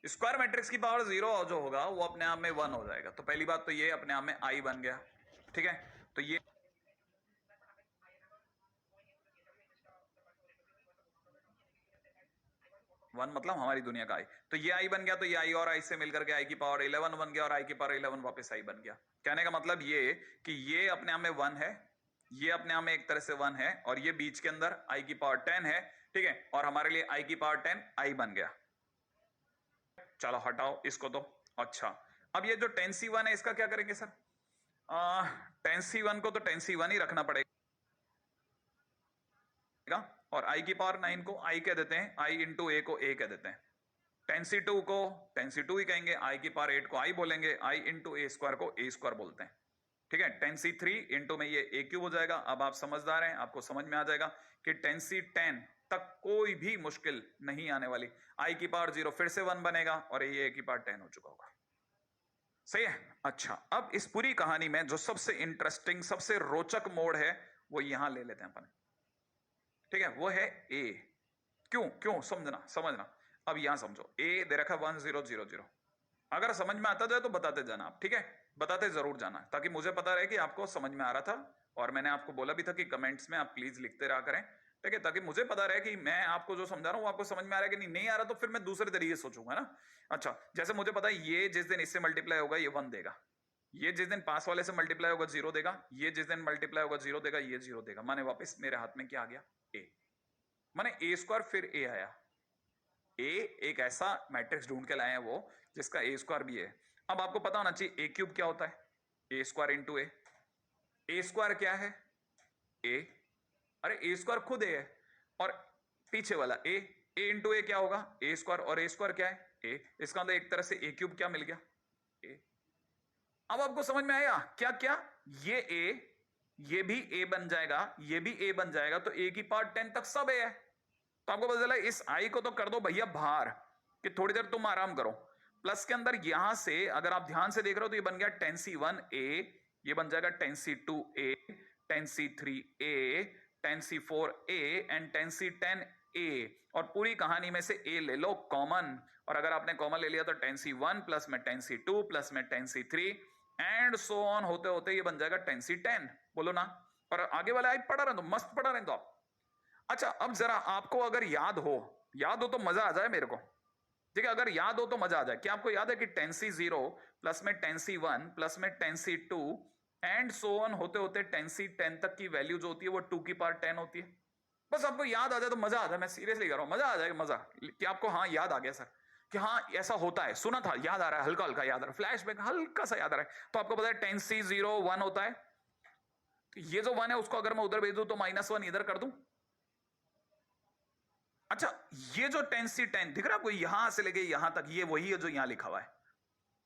Square matrix की power 0 जो होगा वो अपने आप में 1 हो जाएगा। तो पहली बात तो ये अपने आप में आई बन गया, ठीक है। तो ये वन मतलब हमारी दुनिया का आई, तो ये आई बन गया, तो ये आई और आई से मिलकर के आई की पावर 11 बन गया, और आई की पावर 11 वापस आई बन गया। कहने का मतलब ये कि ये अपने आप में 1 है, ये अपने आप में एक तरह से 1 है, और ये बीच के अंदर आई की पावर 10 है, ठीक है। और हमारे लिए आई की पावर 10 आई बन गया। चलो हटाओ इसको तो। अच्छा, अब ये जो 10C1 है इसका क्या करेंगे सर? 10C1 को तो 10C1 ही रखना पड़ेगा, और आई की पावर 9 को आई कह देते हैं, आई इंटू ए को ए कह देते हैं। 10C2 को 10C2 ही कहेंगे, आई की पावर 8 को आई बोलेंगे, आई इंटू ए स्क्वायर को ए स्क्वायर बोलते हैं, ठीक है। 10C3 इंटू में ये ए क्यूब हो जाएगा। अब आप समझदार हैं, आपको समझ में आ जाएगा कि 10C10 तक कोई भी मुश्किल नहीं आने वाली। आई की पावर 0 फिर से 1 बनेगा, और ये ए की पावर 10 हो चुका होगा। सही है। अच्छा, अब इस पूरी कहानी में जो सबसे इंटरेस्टिंग, सबसे रोचक मोड़ है वो यहां ले लेते हैं अपन, ठीक है। वो है ए। क्यों क्यों समझना समझना। अब यहां समझो, ए दे रखा 1000। अगर समझ में आता जाए तो बताते जाना आप, ठीक है। बताते जरूर जाना, ताकि मुझे पता रहे कि आपको समझ में आ रहा था। और मैंने आपको बोला भी था कि कमेंट्स में आप प्लीज लिखते रहा करें, ठीक है, ताकि मुझे पता रहे कि मैं आपको जो समझा रहा हूं वो आपको समझ में आ रहा है कि नहीं। नहीं आ रहा तो फिर मैं दूसरे तरीके सोचूंगा ना। अच्छा, जैसे मुझे पता है ये जिस दिन इससे मल्टीप्लाई होगा ये 1 देगा, ये जिस दिन पास वाले से मल्टीप्लाई होगा 0 देगा, ये जिस दिन मल्टीप्लाई होगा 0 देगा, ये 0 देगा। माने वापस मेरे हाथ में क्या आ गया? ए। माने ए स्क्वायर फिर ए आया। ए एक ऐसा मैट्रिक्स ढूंढ के लाए हैं वो जिसका ए स्क्वायर भी है। अब आपको पता होना चाहिए ए क्यूब क्या होता है? ए स्क्वायर इंटू ए। ए स्क्वायर क्या है? ए। अरे ए स्क्वायर खुद ए है, और पीछे वाला ए। ए इंटू ए क्या होगा? ए स्क्वायर, और ए स्क्वायर क्या है? ए। इसका मतलब एक तरह से ए क्यूब क्या मिल गया? ए। अब आपको समझ में आया क्या क्या? ये ए, ये भी ए बन जाएगा, ये भी ए बन जाएगा, तो ए की पावर 10 तक सब ए है। तो आपको पता चला इस आई को तो कर दो भैया बाहर, कि थोड़ी देर तुम आराम करो। प्लस के अंदर यहां से अगर आप ध्यान से देख रहे हो तो ये बन गया 10C1 ए, ये बन जाएगा 10C2 A, 10C3 A, 10C4 A and 10C10 ए। और पूरी कहानी में से ए ले लो कॉमन, और अगर आपने कॉमन ले लिया तो 10C1 प्लस में 10C2 प्लस में 10C3 एंड सो ऑन होते होते ये बन जाएगा 10C10। बोलो ना। और आगे वाला आई पढ़ा रहे तो मस्त पढ़ा रहे तो आप। अच्छा, अब जरा आपको अगर याद हो तो मजा आ जाए मेरे को, ठीक है। अगर याद हो तो मजा आ जाए। क्या आपको याद है कि 10C0 प्लस में 10C1 प्लस में 10C2 एंड सो ऑन होते होते 10C10 तक की वैल्यू जो होती है वो 2 की पावर 10 होती है। बस आपको याद आ जाए तो मजा आ जाए। मैं सीरियसली कह रहा हूं, मजा आ जाएगा। मजा कि आपको हाँ याद आ गया सर, कि हाँ ऐसा होता है, सुना था, याद आ रहा है, हल्का हल्का याद आ रहा है, फ्लैशबैक हल्का सा याद आ रहा है। तो आपको पता है 10C0 1 होता है, तो ये जो 1 है उसको अगर मैं उधर भेज दूं तो -1 इधर कर दूं। अच्छा, ये जो 10C10 दिख रहा है आपको यहां से लेके यहां तक, ये वही है जो यहां लिखा हुआ है।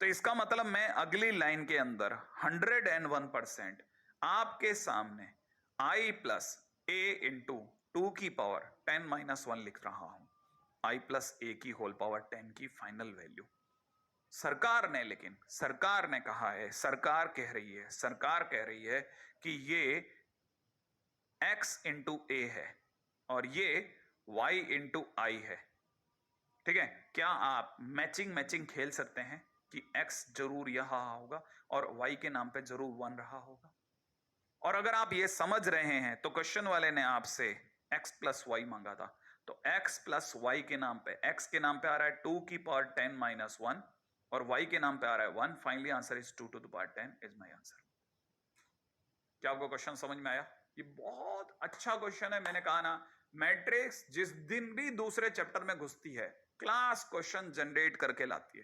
तो इसका मतलब मैं अगली लाइन के अंदर 101% आपके सामने आई प्लस ए इंटू 2 की पावर 10-1 लिख रहा हूं। आई प्लस ए की होल पावर 10 की फाइनल वैल्यू। सरकार ने, लेकिन सरकार ने कहा है, सरकार कह रही है कि ये x इंटू ए है और ये y इंटू आई है, ठीक है। क्या आप मैचिंग खेल सकते हैं कि x जरूर यहां होगा और y के नाम पे जरूर 1 रहा होगा? और अगर आप ये समझ रहे हैं तो क्वेश्चन वाले ने आपसे x प्लस वाई मांगा था, तो x प्लस वाई के नाम पे, x के नाम पे आ रहा है 2 की पावर 10-1 और y के नाम पे आ रहा है 1। Finally answer is 2 to the power 10 is my answer. क्या आपको क्वेश्चन समझ में आया? ये बहुत अच्छा क्वेश्चन है। मैंने कहा ना, मैट्रिक्स जिस दिन भी दूसरे चैप्टर में घुसती है क्लास क्वेश्चन जनरेट करके लाती है,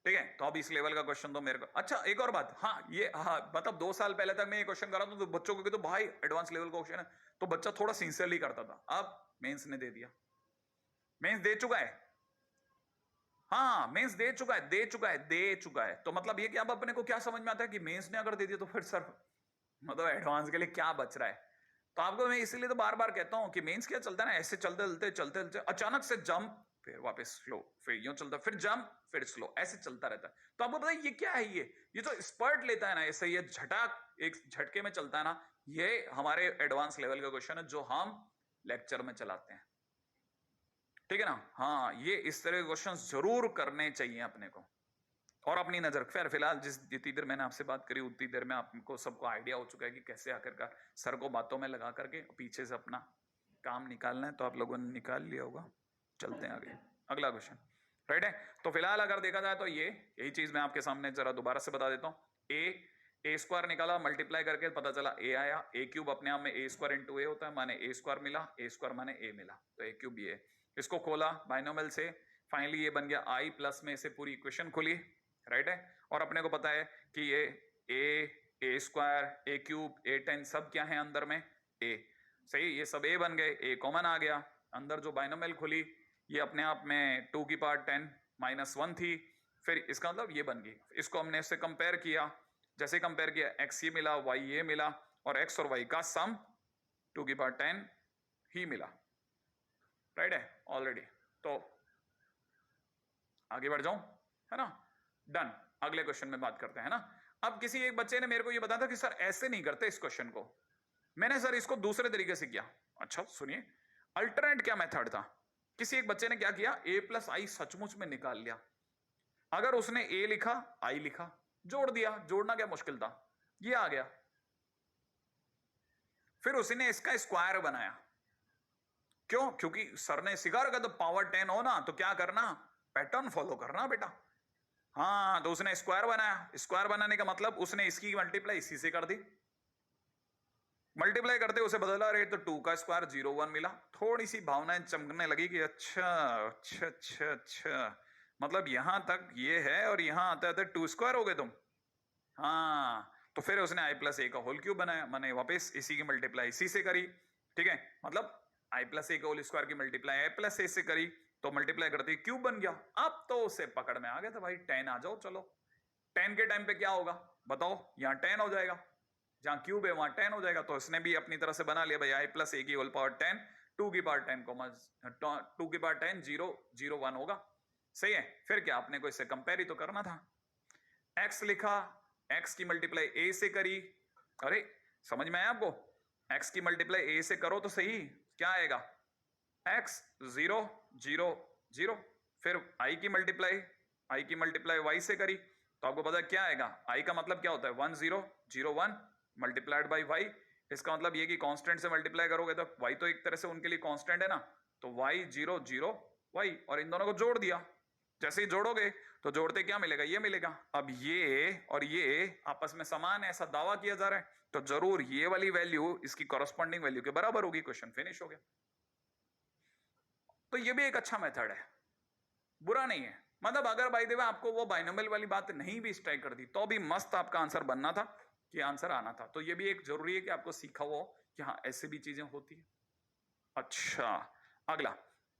ठीक है। तो अब इस लेवल का क्वेश्चन तो मेरे को। अच्छा, एक और बात, हाँ ये हाँ मतलब 2 साल पहले तक मैं ये क्वेश्चन कर रहा था तो बच्चों को तो भाई एडवांस लेवल का क्वेश्चन है, तो बच्चा थोड़ा सिंसियरली करता था। अब मेंस ने दे दिया, मेंस दे चुका है। हाँ मेंस दे चुका है। तो मतलब ये कि अब अपने को क्या समझ में आता है कि मेंस ने अगर दे दिया तो फिर सर मतलब एडवांस के लिए क्या बच रहा है? तो आपको मैं इसीलिए तो बार बार कहता हूं कि मेंस क्या चलता है ना, ऐसे चलते चलते अचानक से जंप, फिर वापस स्लो, फिर यूं चलता, फिर जंप, फिर स्लो, ऐसे चलता रहता है। तो आपको पता है ये क्या है? ये जो स्पर्ट लेता है ना, ऐसे ये झटाक एक झटके में चलता है ना, ये हमारे एडवांस लेवल का क्वेश्चन है जो हम लेक्चर में चलाते हैं। ठीक है ना। हाँ, ये इस तरह के क्वेश्चंस जरूर करने चाहिए अपने को। और अपनी नजर फिलहाल जितनी देर मैंने आपसे बात करी उतनी देर में आपको सबको आइडिया हो चुका है कि कैसे आखिरकार सर को बातों में लगा करके पीछे से अपना काम निकालना है। तो आप लोगों ने निकाल लिया होगा। चलते हैं आगे, अगला क्वेश्चन। राइट है। तो फिलहाल अगर देखा जाए तो यही चीज मैं आपके सामने जरा दोबारा से बता देता हूं। ए स्क्वायर निकाला, मल्टीप्लाई करके पता चला ए आया। ए क्यूब अपने आप में ए स्क्वायर इंटू ए होता है, माने ए स्क्वायर मिला, ए स्क्वायर माने ए मिला, तो ए क्यूब ये। इसको खोला बाइनोमियल से, फाइनली ये बन गया आई प्लस में से पूरी इक्वेशन खुली। राइट है। और अपने को पता है कि ये ए स्क्वायर, ए क्यूब, ए 10 सब क्या है अंदर में ए। सही, ये सब ए बन गए, ए कॉमन आ गया। अंदर जो बाइनोमियल खुली ये अपने आप में 2 की पावर 10 माइनस 1 थी। फिर इसका मतलब ये बन गई। इसको हमने इससे कंपेयर किया, जैसे कंपेयर किया एक्स ये मिला, वाई ये मिला, और एक्स और वाई का सम 2 की पावर 10 ही मिला। राइट है ऑलरेडी। तो आगे बढ़ जाऊं, है ना। डन। अगले क्वेश्चन में बात करते हैं ना। अब किसी एक बच्चे ने मेरे को ये बताया था कि सर ऐसे नहीं करते इस क्वेश्चन को। मैंने सर इसको दूसरे तरीके से किया। अच्छा सुनिए, अल्टरनेट क्या मेथड था। किसी एक बच्चे ने क्या किया, ए प्लस आई सचमुच में निकाल लिया। अगर उसने ए लिखा, आई लिखा, जोड़ दिया। जोड़ना क्या मुश्किल था, ये आ गया। फिर उसने इसका स्क्वायर बनाया। क्यों? क्योंकि सर ने सिखा रखा तो पावर 10 हो ना, तो क्या करना, पैटर्न फॉलो करना बेटा। हाँ, तो उसने स्क्वायर बनाया। स्क्वायर बनाने का मतलब उसने इसकी मल्टीप्लाई इसी से कर दी। मल्टीप्लाई करते उसे बदला रहे तो 2 का स्क्वायर 0 1 मिला। थोड़ी सी भावनाएं चमकने लगी कि अच्छा अच्छा अच्छा अच्छा, मतलब यहां तक ये है और यहां आते आते 2 स्क्वायर हो गए तुम। हाँ, तो फिर उसने आई प्लस ए का होल क्यूब बनाया, मैंने वापस इसी की मल्टीप्लाई इसी से करी। ठीक है, मतलब आई प्लस ए का होल स्क्वायर की मल्टीप्लाई आई प्लस ए से करी, तो मल्टीप्लाई करते क्यूब बन गया। अब तो उसे पकड़ में आ गया था भाई 10 आ जाओ चलो। 10 के टाइम पे क्या होगा बताओ, यहां 10 हो जाएगा, जहां क्यूब है वहां 10 हो जाएगा। तो इसने भी अपनी तरह से बना लिया भाई आई प्लस ए की होल पावर 10, 2 की पावर 10 2 की पावर 10 0 0 1 होगा। सही है। फिर क्या, अपने को इससे कंपेयर ही तो करना था। एक्स लिखा, एक्स की मल्टीप्लाई ए से करी। अरे समझ में आया आपको, एक्स की मल्टीप्लाई ए से करो तो सही, क्या आएगा, एक्स 0 0 0। फिर आई की मल्टीप्लाई वाई से करी, तो आपको पता है क्या आएगा, आई का मतलब क्या होता है 1 0 0 1 मल्टीप्लाइड बाई वाई। इसका मतलब ये कि कांस्टेंट से मल्टीप्लाई करोगे तो वाई तो एक तरह से उनके लिए कांस्टेंट है ना, तो वाई 0 0 वाई, और इन दोनों को जोड़ दिया। जैसे ही जोड़ोगे तो जोड़ते क्या मिलेगा, ये मिलेगा। अब ये और ये आपस में समान है ऐसा दावा किया जा रहा है, तो जरूर ये वाली वैल्यू इसकी कॉरस्पॉन्डिंग वैल्यू के बराबर होगी। क्वेश्चन फिनिश हो गया। तो ये भी एक अच्छा मेथड है, बुरा नहीं है। मतलब अगर बाय द वे आपको वो बाइनोमियल वाली बात नहीं भी स्ट्राइक कर दी तो भी मस्त आपका आंसर बनना था, कि आंसर आना था। तो ये भी एक जरूरी है कि आपको सीखा हो कि हाँ ऐसे भी चीजें होती है। अच्छा, अगला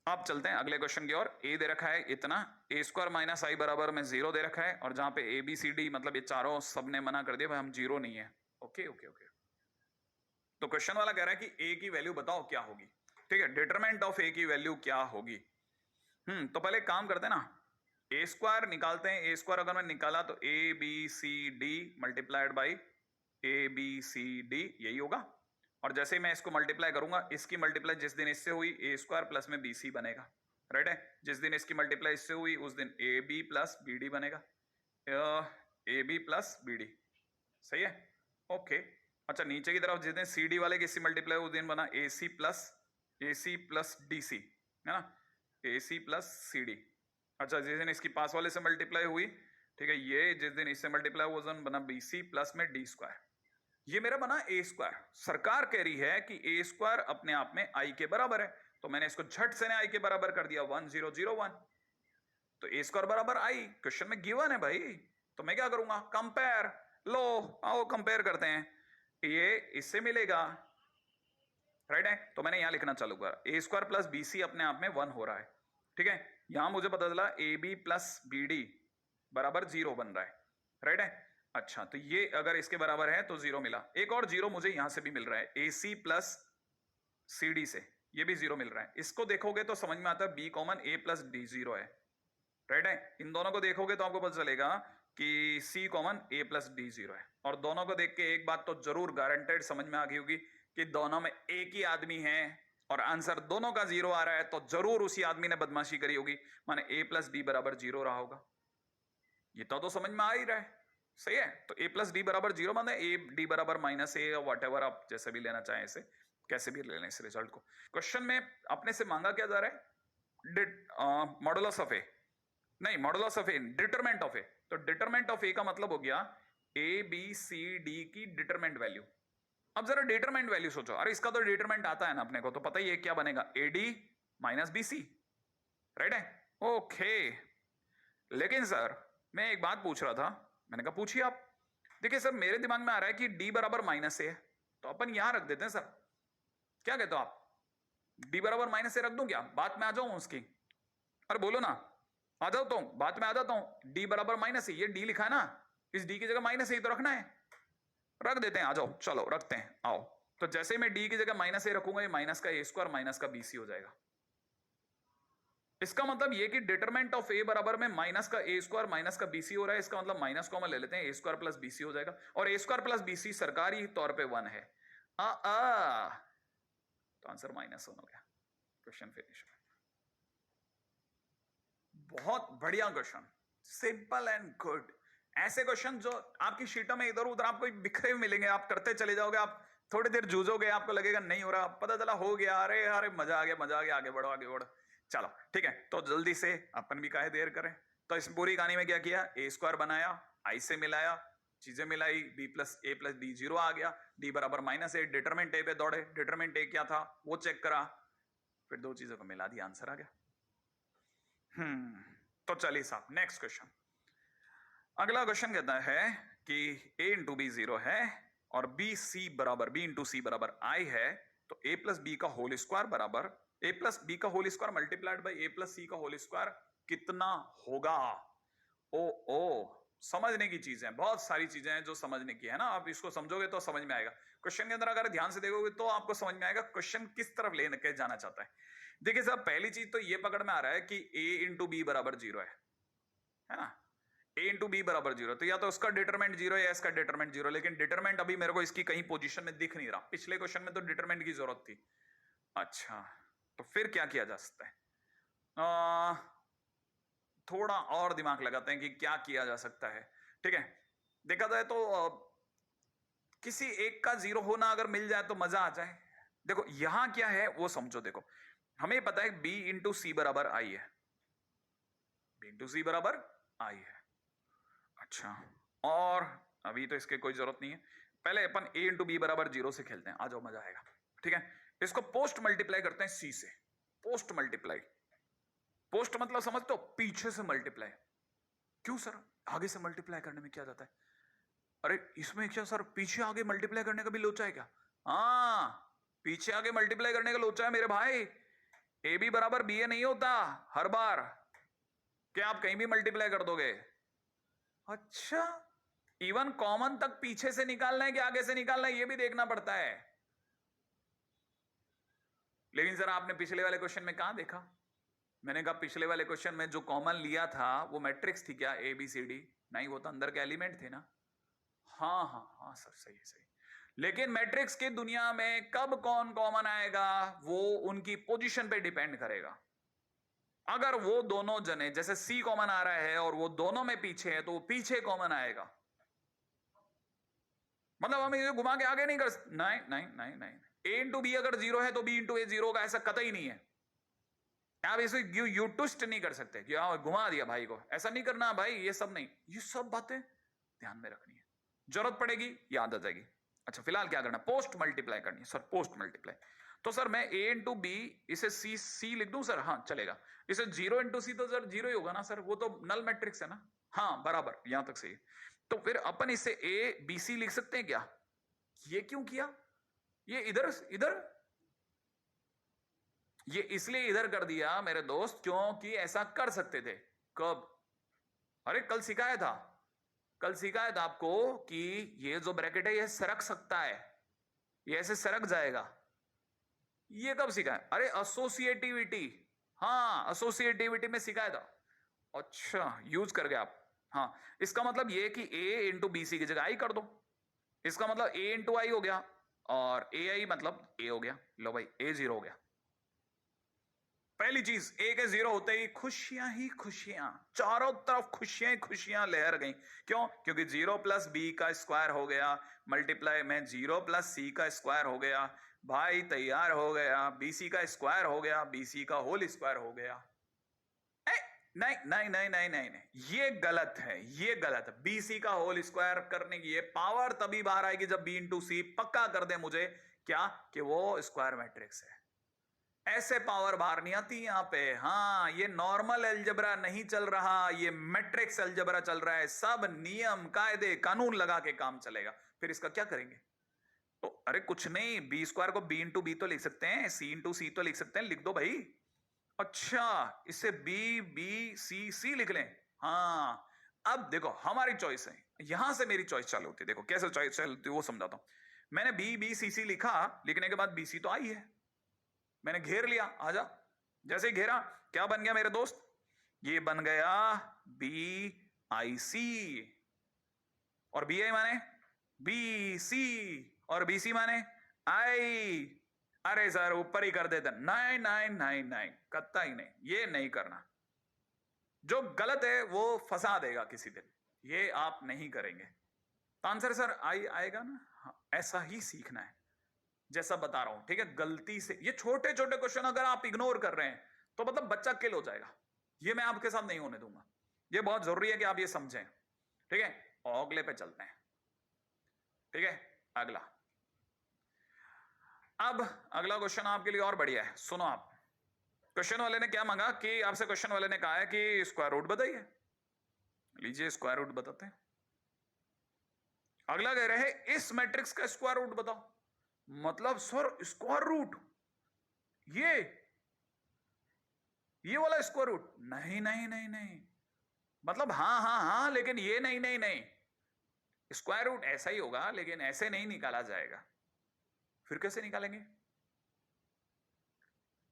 आप चलते हैं अगले क्वेश्चन की ओर। ए दे रखा है इतना, ए स्क्वायर माइनस आई बराबर में 0 दे रखा है, और जहां पे ए बी सी डी मतलब ये चारों सबने मना कर दिया भाई हम 0 नहीं है। Okay okay okay. तो क्वेश्चन वाला कह रहा है कि ए की वैल्यू बताओ क्या होगी। ठीक है, डिटरमिनेंट ऑफ ए की वैल्यू क्या होगी। तो पहले काम करते हैं ना, ए स्क्वायर निकालते हैं। ए स्क्वायर अगर मैं निकाला तो A B C D multiplied by A B C D यही होगा। और जैसे मैं इसको मल्टीप्लाई करूंगा, इसकी मल्टीप्लाई जिस दिन इससे हुई ए स्क्वायर प्लस में बी सी बनेगा। राइट है, जिस दिन इसकी मल्टीप्लाई इससे हुई उस दिन A B plus B D बनेगा, A B plus B D. सही है, ओके। अच्छा, नीचे की तरफ जिस दिन सी डी वाले की इससे मल्टीप्लाई उस दिन बना ए सी प्लस डी सी, है ना, ए सी प्लस सी डी। अच्छा, जिस दिन इसकी पास वाले से मल्टीप्लाई हुई, ठीक है, ये जिस दिन इससे मल्टीप्लाई हुआ उस दिन बना बी सी प्लस में डी स्क्वायर। ये मेरा बना ए स्क्वायर। सरकार कह रही है कि ए स्क्वायर अपने आप में आई के बराबर है, तो मैंने इसको झट से आई के बराबर कर दिया 1 0 0 1। तो ए स्क्वायर बराबर आई क्वेश्चन में गिवन है भाई, तो मैं क्या करूंगा, कंपेयर। लो आओ कंपेयर करते हैं, ये इससे मिलेगा। राइट है, तो मैंने यहां लिखना चालू करा, ए स्क्वायर प्लस बी सी अपने आप में 1 हो रहा है। ठीक है, यहां मुझे पता चला A B plus B D बराबर 0 बन रहा है। राइट है, अच्छा, तो ये अगर इसके बराबर है तो 0 मिला। एक और 0 मुझे यहां से भी मिल रहा है, ए सी प्लस सी डी से ये भी 0 मिल रहा है। इसको देखोगे तो समझ में आता है B common A plus D 0 है। राइट है, इन दोनों को देखोगे तो आपको पता चलेगा कि सी कॉमन ए प्लस डी 0 है। और दोनों को देख के एक बात तो जरूर गारंटेड समझ में आ गई होगी कि दोनों में एक ही आदमी है और आंसर दोनों का 0 आ रहा है तो जरूर उसी आदमी ने बदमाशी करी होगी, माने a प्लस डी बराबर 0 रहा होगा। ये तो समझ में आ ही रहा है, सही है। तो a प्लस डी बराबर 0 माने a डी बराबर माइनस a, वट एवर आप जैसे भी लेना चाहें, इसे कैसे भी ले लें इस रिजल्ट को। क्वेश्चन में अपने से मांगा क्या जा रहा है, मॉडुलस ऑफ a, नहीं modulus of a, determinant of a। तो डिटरमेंट ऑफ a का मतलब हो गया a b c d की डिटरमेंट वैल्यू। अब जरा डिटरमेंट वैल्यू सोचो, अरे इसका तो डिटरमेंट आता है ना अपने को, तो पता ही है क्या बनेगा, ad माइनस bc, राइट है, ओके। लेकिन सर मैं एक बात पूछ रहा था, मैंने कहा पूछिए आप। देखिए सर मेरे दिमाग में आ रहा है कि d बराबर माइनस ए है, तो अपन यहां रख देते हैं सर, क्या कहते हो आप, d बराबर माइनस ए रख दूं क्या, बात में आ जाऊं उसकी, अरे बोलो ना, आ जाता हूं, बात में आ जाता हूं। d बराबर माइनस ए, ये d लिखा है ना, इस d की जगह माइनस ए तो रखना है, रख देते हैं, आ जाओ चलो रखते हैं, आओ। तो जैसे मैं d की जगह माइनस ए रखूंगा, ये माइनस का ए स्क्वायर माइनस का bc हो जाएगा। इसका मतलब ये कि डिटरमेंट ऑफ a बराबर में माइनस का ए स्क्वायर माइनस का bc हो रहा है, इसका मतलब माइनस कॉमन ले लेते हैं, a स्क्वायर प्लस bc हो जाएगा, और a स्क्वायर प्लस bc सरकारी तौर पे 1 है। तो आंसर -1 हो गया, क्वेश्चन फिनिश। बहुत बढ़िया क्वेश्चन, सिंपल एंड गुड। ऐसे क्वेश्चन जो आपकी शीटों में इधर उधर आपको बिखरे हुए मिलेंगे, आप करते चले जाओगे, आप थोड़ी देर जूझोगे, आपको लगेगा नहीं हो रहा, पता चला हो गया, अरे अरे मजा आ गया, मजा आ गया, आगे बढ़ो आगे बढ़ो। चलो ठीक है, तो जल्दी से अपन भी काहे देर करें। तो इस पूरी कहानी में क्या किया, ए स्क्वायर बनाया, आई से मिलाया, चीजें मिलाई, b प्लस ए प्लस डी 0 आ गया, d बराबर माइनस ए, डिटरमेंट ए पे दौड़े, डिटरमेंट ए क्या था वो चेक करा, फिर दो चीजों को मिला दिया, आंसर आ गया। तो चलिए साहब नेक्स्ट क्वेश्चन। अगला क्वेश्चन कहता है कि a इंटू बी 0 है और b इंटू सी बराबर i है, तो a प्लस बी का होल स्क्वायर बराबर a प्लस बी का whole square multiplied by a plus C का होल स्क्वायर कितना होगा। ओ समझने की चीजें, बहुत सारी चीजें हैं जो समझने की है ना, आप इसको समझोगे तो समझ में आएगा। क्वेश्चन के अंदर अगर ध्यान से देखोगे तो आपको समझ में आएगा क्वेश्चन किस तरफ लेके जाना चाहता है। देखिए साहब पहली चीज तो ये पकड़ में आ रहा है कि a इंटू बी बराबर 0 है ना, a इंटू बी बराबर 0, तो या तो उसका डिटरमेंट 0 या इसका डिटरमेंट 0, लेकिन डिटरमेंट अभी मेरे को इसकी कहीं पोजीशन में दिख नहीं रहा, पिछले क्वेश्चन में तो डिटरमेंट की जरूरत थी। अच्छा तो फिर क्या किया जा सकता है, थोड़ा और दिमाग लगाते हैं कि क्या किया जा सकता है। ठीक है, देखा जाए तो किसी एक का 0 होना अगर मिल जाए तो मजा आ जाए। देखो यहां क्या है वो समझो, देखो हमें पता है b इंटू सी बराबर आई है, b इंटू सी बराबर आई है। अच्छा और अभी तो इसके कोई जरूरत नहीं है, पहले अपन a इंटू बी बराबर 0 से खेलते हैं, आ जाओ मजा आएगा। ठीक है, इसको पोस्ट मल्टीप्लाई करते हैं c से, पोस्ट मल्टीप्लाई, पोस्ट मतलब समझते हो पीछे से मल्टीप्लाई। क्यों सर आगे से मल्टीप्लाई करने में क्या जाता है, अरे इसमें क्या सर पीछे आगे मल्टीप्लाई करने का भी लोचा है क्या, हाँ पीछे आगे मल्टीप्लाई करने का लोचा है मेरे भाई। ए बी बराबर बी ए नहीं होता हर बार, क्या आप कहीं भी मल्टीप्लाई कर दोगे। अच्छा इवन कॉमन तक पीछे से निकालना है कि आगे से निकालना है ये भी देखना पड़ता है। लेकिन सर आपने पिछले वाले क्वेश्चन में कहां देखा, मैंने कहा पिछले वाले क्वेश्चन में जो कॉमन लिया था वो मैट्रिक्स थी क्या, ए बी सी डी, नहीं वो तो अंदर के एलिमेंट थे ना। हाँ सर सही सही, लेकिन मैट्रिक्स की दुनिया में कब कौन कॉमन आएगा वो उनकी पोजीशन पे डिपेंड करेगा। अगर वो दोनों जने जैसे सी कॉमन आ रहा है और वो दोनों में पीछे है तो वो पीछे कॉमन आएगा, मतलब हम इसे घुमा के आगे नहीं कर, नहीं नहीं नहीं नहीं, ए इंटू बी अगर 0 है तो बी इंटू ए 0 होगा, ऐसा कतई नहीं है। आप इसे यू ट्विस्ट नहीं कर सकते कि घुमा दिया भाई को, ऐसा नहीं करना भाई, ये सब नहीं, ये सब बातें ध्यान में रखनी है, जरूरत पड़ेगी याद आ जाएगी। अच्छा फिलहाल क्या करना, पोस्ट मल्टीप्लाई करनी है सर, पोस्ट मल्टीप्लाई। तो सर मैं a इंटू बी इसे सी लिख दूं सर, हाँ चलेगा। इसे 0 इंटू सी तो सर 0 ही होगा ना सर, वो तो नल मैट्रिक्स है ना, हाँ बराबर यहां तक सही। तो फिर अपन इसे a बी सी लिख सकते हैं क्या, ये क्यों किया, ये इधर इधर, ये इसलिए इधर कर दिया मेरे दोस्त क्योंकि ऐसा कर सकते थे। कब, अरे कल सिखाया था, कल सिखाया था आपको कि ये जो ब्रैकेट है ये सरक सकता है, ये ऐसे सरक जाएगा। ये कब सिखाया, अरे एसोसिएटिविटी, हाँ एसोसिएटिविटी में सिखाया था। अच्छा यूज कर गए आप, हाँ इसका मतलब ये कि a इंटू बी सी की जगह आई कर दो, इसका मतलब a इंटू आई हो गया और ए आई मतलब a हो गया, लो भाई a 0 हो गया, पहली चीज, ए के जीरो होते ही खुशियां ही खुशियां, चारों तरफ खुशियां ही खुशियां लहर गई। क्यों? क्योंकि जीरो प्लस बी का स्क्वायर हो गया मल्टीप्लाई में जीरो प्लस सी का स्क्वायर हो गया, भाई तैयार हो गया, बीसी का स्क्वायर हो गया, बीसी का होल स्क्वायर हो गया। नहीं नहीं नहीं नहीं नहीं नहीं, ये गलत है, ये गलत है। बीसी का होल स्क्वायर करने की ये पावर तभी बाहर आएगी जब बी इंटू सी पक्का कर दे मुझे क्या कि वो स्क्वायर मैट्रिक्स है। ऐसे पावर बाहर नहीं आती यहां पे। हाँ, ये नॉर्मल अलजेब्रा नहीं चल रहा, ये मैट्रिक्स अलजेब्रा चल रहा है। सब नियम कायदे कानून लगा के काम चलेगा। फिर इसका क्या करेंगे? तो अरे कुछ नहीं, बी स्क्वायर को बी इंटू बी तो लिख सकते हैं, सी इंटू सी तो लिख सकते हैं, लिख दो भाई। अच्छा, इसे बी बी सी सी लिख लें। हाँ, अब देखो हमारी चॉइस है, यहां से मेरी चॉइस चालू होती है। देखो कैसे चॉइस चालू होती है वो समझाता हूं। मैंने बी बी सी सी लिखा, लिखने के बाद बी सी तो आई है, मैंने घेर लिया। आजा, जैसे ही घेरा क्या बन गया मेरे दोस्त? ये बन गया बी आई सी, और बी आई माने बी सी, और बी सी माने आई। अरे सर ऊपर ही कर देते। नहीं नहीं नहीं नहीं, कत्ता ही नहीं, ये नहीं करना। जो गलत है वो फंसा देगा किसी दिन, ये आप नहीं करेंगे। तो आंसर सर आई आएगा ना? हाँ, ऐसा ही सीखना है जैसा बता रहा हूं, ठीक है? गलती से ये छोटे छोटे क्वेश्चन अगर आप इग्नोर कर रहे हैं तो मतलब बच्चा किल हो जाएगा। ये मैं आपके साथ नहीं होने दूंगा, ये बहुत जरूरी है कि आप ये समझें, ठीक है? अगले पे चलते हैं, ठीक है? अगला, अब अगला क्वेश्चन आपके लिए और बढ़िया है, सुनो आप। क्वेश्चन वाले ने क्या मांगा कि आपसे, क्वेश्चन वाले ने कहा है कि स्क्वायर रूट बताइए। लीजिए स्क्वायर रूट बताते हैं। अगला कह रहे हैं इस मैट्रिक्स का स्क्वायर रूट बताओ। मतलब सर स्क्वायर रूट ये वाला स्क्वायर रूट? नहीं नहीं नहीं नहीं, मतलब हाँ हाँ हाँ, लेकिन ये नहीं नहीं नहीं, स्क्वायर रूट ऐसा ही होगा लेकिन ऐसे नहीं निकाला जाएगा। फिर कैसे निकालेंगे?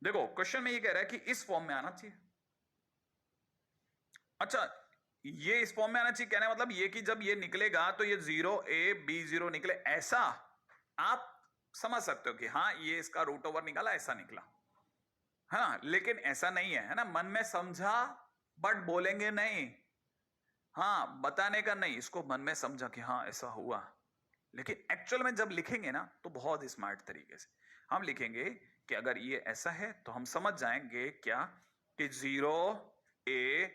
देखो क्वेश्चन में ये कह रहा है कि इस फॉर्म में आना चाहिए। अच्छा, ये इस फॉर्म में आना चाहिए कहने मतलब ये कि जब ये निकलेगा तो ये 0a b0 निकले, ऐसा आप समझ सकते हो कि हाँ ये इसका रूट ओवर निकाला, ऐसा निकला है ना। लेकिन ऐसा नहीं है ना, मन में समझा बट बोलेंगे नहीं। हाँ, बताने का नहीं, इसको मन में समझा कि हाँ ऐसा हुआ, लेकिन एक्चुअल में जब लिखेंगे ना तो बहुत स्मार्ट तरीके से हम लिखेंगे कि अगर ये ऐसा है तो हम समझ जाएंगे क्या कि 0a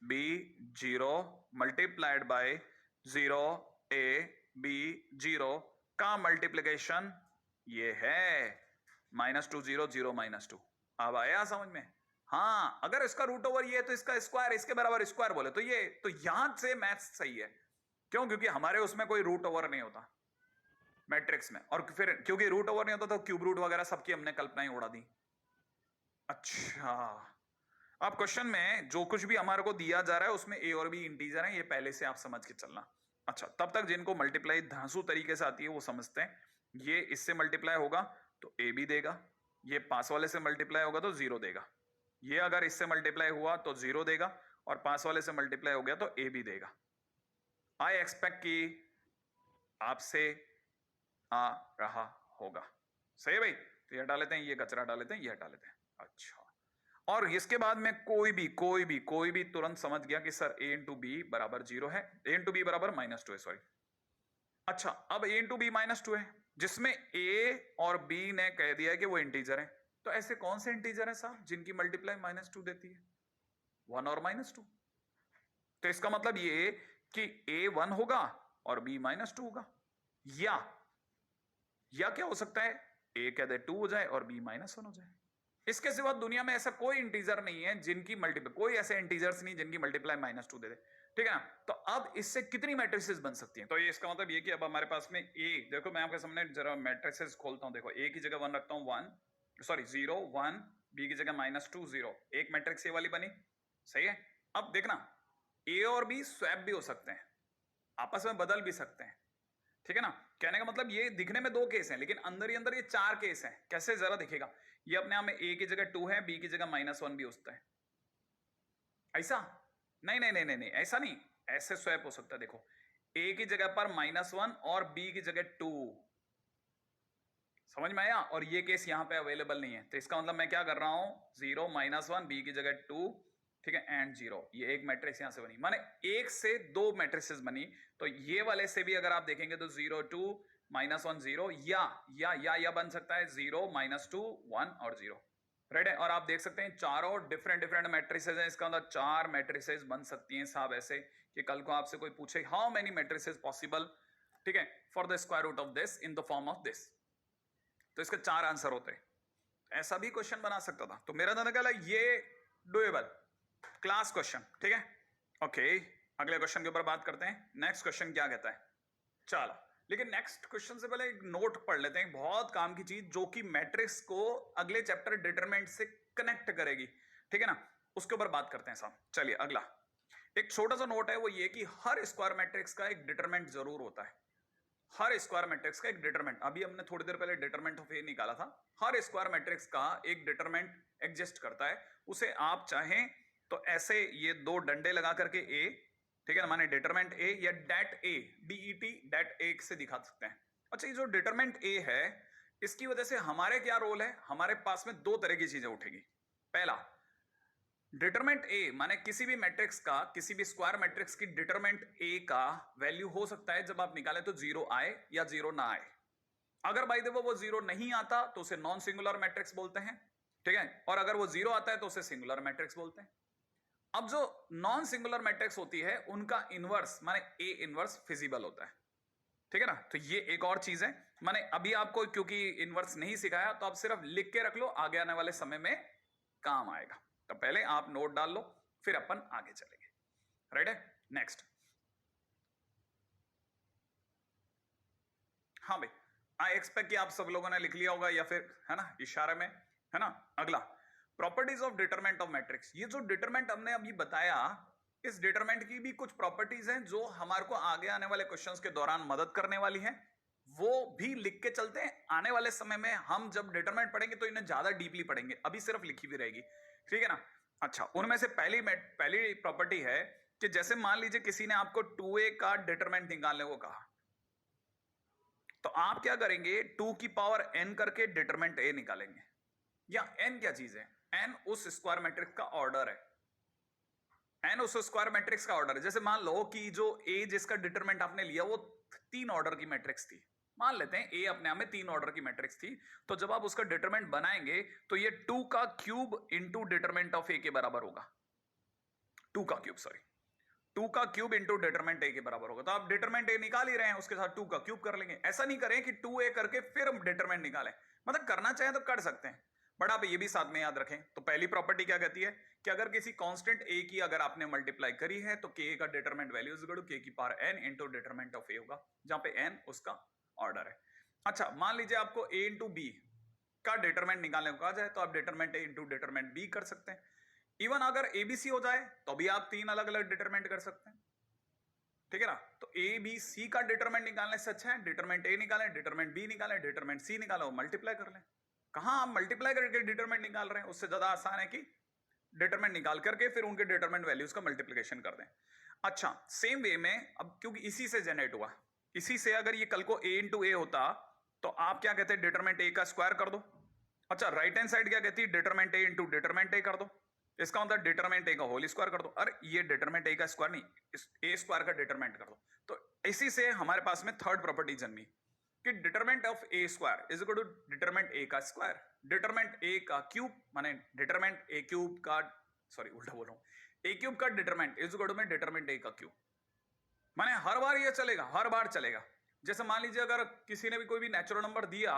b0 multiplied by 0a b0 का मल्टीप्लिकेशन ये है -2 0 0 -2। अब आया समझ में? हाँ, अगर इसका रूट ओवर ये है तो इसका स्क्वायर इसके बराबर स्क्वायर बोले तो ये, तो यहां से मैथ्स सही है। क्यों? क्योंकि हमारे उसमें कोई रूट ओवर नहीं होता मैट्रिक्स में, और फिर क्योंकि रूट ओवर नहीं होता तो क्यूब रूट वगैरह सबकी हमने कल्पनाएं उड़ा दी। अच्छा, अब क्वेश्चन में जो कुछ भी हमारे को दिया जा रहा है उसमें ए और बी इंटीजर है, ये पहले से आप समझ के चलना। अच्छा, तब तक जिनको मल्टीप्लाई धांसू तरीके से आती है वो समझते हैं। ये इससे मल्टीप्लाई होगा तो ए बी देगा, ये पास वाले से मल्टीप्लाई होगा तो 0 देगा, ये अगर इससे मल्टीप्लाई हुआ तो 0 देगा, और पास वाले से मल्टीप्लाई हो गया तो ए बी देगा। आई एक्सपेक्ट कि आपसे आ रहा होगा, सही है भाई? तो ये हटा लेते हैं, ये कचरा हटा लेते हैं, ये हटा लेते हैं। अच्छा, और इसके बाद में कोई भी तुरंत समझ गया कि सर a इंटू बी बराबर 0 है, a इंटू बी बराबर -2 है, सॉरी। अच्छा, अब a इंटू बी -2 है जिसमें a और b ने कह दिया है कि वो इंटीजर है। तो ऐसे कौन से इंटीजर है साहब जिनकी मल्टीप्लाई -2 देती है? 1 और -2। तो इसका मतलब ये कि a 1 होगा और b -2 होगा, या क्या हो सकता है a कह दे 2 हो जाए और b -1 हो जाए। इसके सिवा दुनिया में ऐसा कोई इंटीजर नहीं है जिनकी मल्टीप्लाई, कोई ऐसे इंटीजर्स नहीं जिनकी मल्टीप्लाई -2 दे दे, ठीक है ना। तो अब इससे कितनी मैट्रिसेस बन सकती हैं? तो ये इसका मतलब ये कि अब हमारे पास में a, देखो मैं आपके सामने जरा मैट्रिसेस खोलता हूं। देखो a की जगह 1 रखता हूं, 0 1, b की जगह -2 0, एक मैट्रिक्स ये वाली बनी, सही है। अब देखना a और b स्वैप भी हो सकते हैं, आपस में बदल भी सकते हैं, ठीक है ना। कहने का मतलब ये दिखने में 2 केस हैं लेकिन अंदर ही अंदर ये 4 केस हैं। कैसे जरा दिखेगा? ये अपने आप में a की जगह 2 है, b की जगह -1 भी होता है। ऐसा नहीं नहीं नहीं नहीं नहीं, ऐसा नहीं, ऐसे स्वैप हो सकता है। देखो a की जगह पर -1 और b की जगह 2, समझ में आया? और ये केस यहाँ पे अवेलेबल नहीं है, तो इसका मतलब मैं क्या कर रहा हूं, 0 -1 बी की जगह 2, ठीक है, एंड 0। ये एक मैट्रिक्स यहां से बनी, माने एक से दो मैट्रिसेस बनी। तो ये वाले से भी अगर आप देखेंगे तो 0 2 -1 0 या बन सकता है 0 -2 1 और 0। राइट है? और आप देख सकते हैं चारों डिफरेंट मैट्रिसेस हैं, इसका मतलब 4 मैट्रिसेस बन सकती हैं साहब, ऐसे कि कल को आपसे कोई पूछे हाउ मेनी मैट्रिसेस पॉसिबल, ठीक है, for the square root of this in the form of this, तो इसके 4 आंसर होते हैं। ऐसा भी क्वेश्चन बना सकता था। तो मेरा ख्याल है ये डुएबल क्लास क्वेश्चन, ठीक है। ओके, अगले क्वेश्चन के ऊपर बात करते हैं। नेक्स्ट क्वेश्चन क्या कहता है, चलो, लेकिन नेक्स्ट क्वेश्चन से पहले एक नोट पढ़ लेते हैं, बहुत काम की चीज जो कि मैट्रिक्स को अगले चैप्टर डिटरमिनेंट से कनेक्ट करेगी, ठीक है ना, उसके ऊपर बात करते हैं साहब। चलिए अगला एक छोटा सा नोट है, वो ये कि हर स्क्वायर मैट्रिक्स का एक डिटरमिनेंट जरूर होता है। हर स्क्वायर मैट्रिक्स का एक डिटरमिनेंट, अभी हमने थोड़ी देर पहले डिटरमिनेंट ऑफ ए निकाला था, हर स्क्वायर मैट्रिक्स का एक डिटरमिनेंट एग्जिस्ट करता है। उसे आप चाहें तो ऐसे ये दो डंडे लगा करके ए, ठीक है ना, माने डिटरमिनेंट ए, या डेट ए, डीईटी डेट ए से दिखा सकते हैं। अच्छा, ये जो डिटरमिनेंट ए है, इसकी वजह से हमारे क्या रोल है, हमारे पास में दो तरह की चीजें उठेगी। पहला, डिटरमिनेंट ए माने किसी भी मैट्रिक्स का, किसी भी स्क्वायर मैट्रिक्स की डिटरमिनेंट ए का वैल्यू हो सकता है जब आप निकालें तो 0 आए या 0 ना आए। अगर बाय द वे वो 0 नहीं आता तो उसे नॉन सिंगुलर मैट्रिक्स बोलते हैं, ठीक है, और अगर वो 0 आता है तो उसे सिंगुलर मैट्रिक्स बोलते हैं। अब जो नॉन सिंगुलर मैट्रिक्स होती है उनका इनवर्स माने ए इनवर्स फिजिबल होता है, ठीक है ना। तो ये एक और चीज है, माने अभी आपको क्योंकि इनवर्स नहीं सिखाया तो आप सिर्फ लिख के रख लो, आगे आने वाले समय में काम आएगा। तो पहले आप नोट डाल लो, फिर अपन आगे चलेंगे। राइट है? नेक्स्ट, हाँ भाई, आई एक्सपेक्ट कि आप सब लोगों ने लिख लिया होगा या फिर, है ना, इशारे में, है ना। अगला, properties of determinant of matrix. ये जो डिटरमिनेंट हमने अभी बताया, इस डिटरमिनेंट की भी कुछ प्रॉपर्टीज हैं जो हमारे को आगे आने वाले क्वेश्चंस के दौरान मदद करने वाली हैं, वो भी लिख के चलते हैं। आने वाले समय में हम जब डिटरमिनेंट पढ़ेंगे तो इन्हें ज्यादा डीपली पढ़ेंगे, अभी सिर्फ लिखी हुई रहेगी, ठीक है ना। अच्छा, उनमें से पहली प्रॉपर्टी है कि जैसे मान लीजिए किसी ने आपको 2a का डिटरमिनेंट निकालने को कहा, तो आप क्या करेंगे, 2 की पावर n करके डिटरमिनेंट a निकालेंगे। या n क्या चीज है, n उस स्क्वायर मैट्रिक्स का ऑर्डर है, n उस स्क्वायर मैट्रिक्स का ऑर्डर है। जैसे मान लो कि जो a जिसका डिटरमिनेंट आपने लिया वो 3 ऑर्डर की मैट्रिक्स थी, मान लेते हैं a अपने आप में 3 ऑर्डर की मैट्रिक्स थी, तो जब आप उसका डिटरमिनेंट बनाएंगे तो ये 2 का cube into determinant of a के बराबर होगा। 2 का क्यूब, सॉरी, 2 का क्यूब इंटू डिटरमिनेंट ए के बराबर होगा। तो आप डिटरमिनेंट ए निकाल ही रहे हैं, उसके साथ 2 का क्यूब कर लेंगे। ऐसा नहीं करें कि 2a करके फिर हम डिटरमिनेंट निकालें, मतलब करना चाहें तो कर सकते हैं, बट आप ये भी साथ में याद रखें। तो पहली प्रॉपर्टी क्या कहती है कि अगर किसी कांस्टेंट a की अगर आपने मल्टीप्लाई करी है तो k का determinant value is equal to k की power n into determinant of a होगा, जहां पे n उसका ऑर्डर है। अच्छा, मान लीजिए आपको a इंटू b का डिटरमिनेंट निकालने को कहा जाए तो आप determinant a into determinant b कर सकते हैं। इवन अगर ABC हो जाए तो भी आप 3 अलग अलग डिटरमिनेंट कर सकते हैं, ठीक है ना। तो ए बी सी का डिटरमिनेंट निकालने से अच्छा है डिटरमिनेंट ए निकालें, डिटरमिनेंट बी निकालें, डिटरमिनेंट सी निकालें, मल्टीप्लाई कर लें। कहां आप मल्टीप्लाई करके डिटरमिनेंट निकाल रहे हैं, उससे ज्यादा आसान है कि डिटरमिनेंट निकाल करके फिर उनके डिटरमिनेंट वैल्यूज का मल्टीप्लिकेशन कर दें। अच्छा, सेम वे में अब क्योंकि इसी से जनरेट हुआ, इसी से अगर ये कल को a इंटू ए होता तो आप क्या कहते हैं, डिटरमिनेंट ए का स्क्वायर कर दो। अच्छा, राइट हैंड साइड क्या कहती है, determinant A into determinant A कर दो। इसका मतलब डिटरमिनेंट ए का होल स्क्वायर कर दो। अरे ये डिटरमिनेंट ए का स्क्वायर नहीं, इस ए स्क्वायर का डिटरमिनेंट कर दो। तो इसी से हमारे पास में थर्ड प्रॉपर्टी जन्मी कि determinant of A square is equal to determinant A का स्क्वायर, डिटरमिनेंट ए का क्यूब माने डिटरमिनेंट ए क्यूब का, सॉरी उल्टा बोल रहा हूं, ए क्यूब का डिटरमिनेंट इज इक्वल टू में डिटरमिनेंट ए का क्यूब। माने हर बार ये चलेगा, हर बार चलेगा। जैसे मान लीजिए अगर किसी ने भी कोई भी नेचुरल नंबर दिया,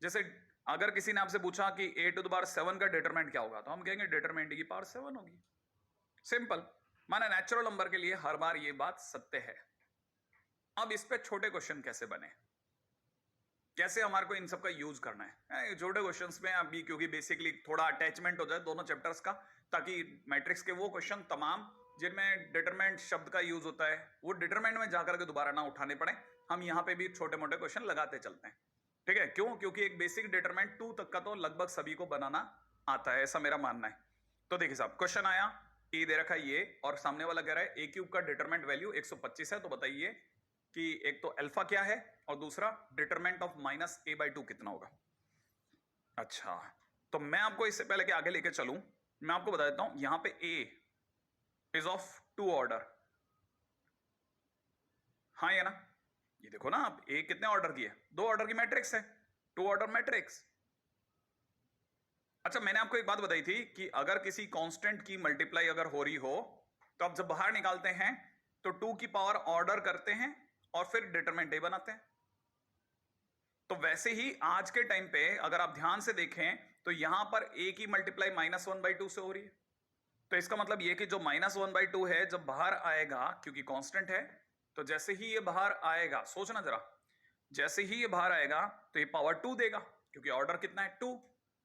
जैसे अगर किसी ने आपसे पूछा कि a टू द पावर 7 का डिटरमिनेंट क्या होगा, तो हम कहेंगे डिटरमिनेंट की पावर 7 होगी। सिंपल, माने नेचुरल नंबर के लिए हर बार ये बात सत्य है। अब इस पे छोटे क्वेश्चन कैसे बने, कैसे हमारे को इन सब का यूज करना है, छोटे क्वेश्चंस में अभी क्योंकि बेसिकली थोड़ा अटैचमेंट हो जाए दोनों चैप्टर्स का, ताकि मैट्रिक्स के वो क्वेश्चन तमाम जिनमें डिटरमिनेंट शब्द का यूज होता है वो डिटरमिनेंट में जाकर के दोबारा ना उठाने पड़े, हम यहाँ पे भी छोटे मोटे क्वेश्चन लगाते चलते हैं, ठीक है। क्यों? क्योंकि एक बेसिक डिटरमिनेंट 2 तक का तो लगभग सभी को बनाना आता है, ऐसा मेरा मानना है। तो देखिए साहब, क्वेश्चन आया, ए दे रखा है ये, और सामने वाला कह रहा है ए क्यूब का डिटरमिनेंट वैल्यू 125 है, तो बताइए कि एक तो अल्फा क्या है और दूसरा determinant of minus a by 2 कितना होगा। अच्छा, तो मैं आपको इससे पहले कि आगे लेके चलूं, मैं आपको बता देता हूं, यहां पे a इज ऑफ 2 ऑर्डर। हाँ या ना? ये देखो ना आप, a कितने ऑर्डर की है? 2 ऑर्डर की मैट्रिक्स है, 2 ऑर्डर मैट्रिक्स। अच्छा, मैंने आपको एक बात बताई थी कि अगर किसी कांस्टेंट की मल्टीप्लाई अगर हो रही हो तो आप जब बाहर निकालते हैं तो 2 की पावर ऑर्डर करते हैं और फिर डिटरमिनेंट a बनाते हैं। तो वैसे ही आज के टाइम पे अगर आप ध्यान से देखें तो यहां पर a की मल्टीप्लाई -1/2 से हो रही है। तो इसका मतलब ये कि जो -1/2 है जब बाहर आएगा, क्योंकि कांस्टेंट है, तो जैसे ही ये बाहर आएगा, सोचना जरा, जैसे ही ये बाहर आएगा तो ये पावर 2 देगा, क्योंकि ऑर्डर कितना है 2।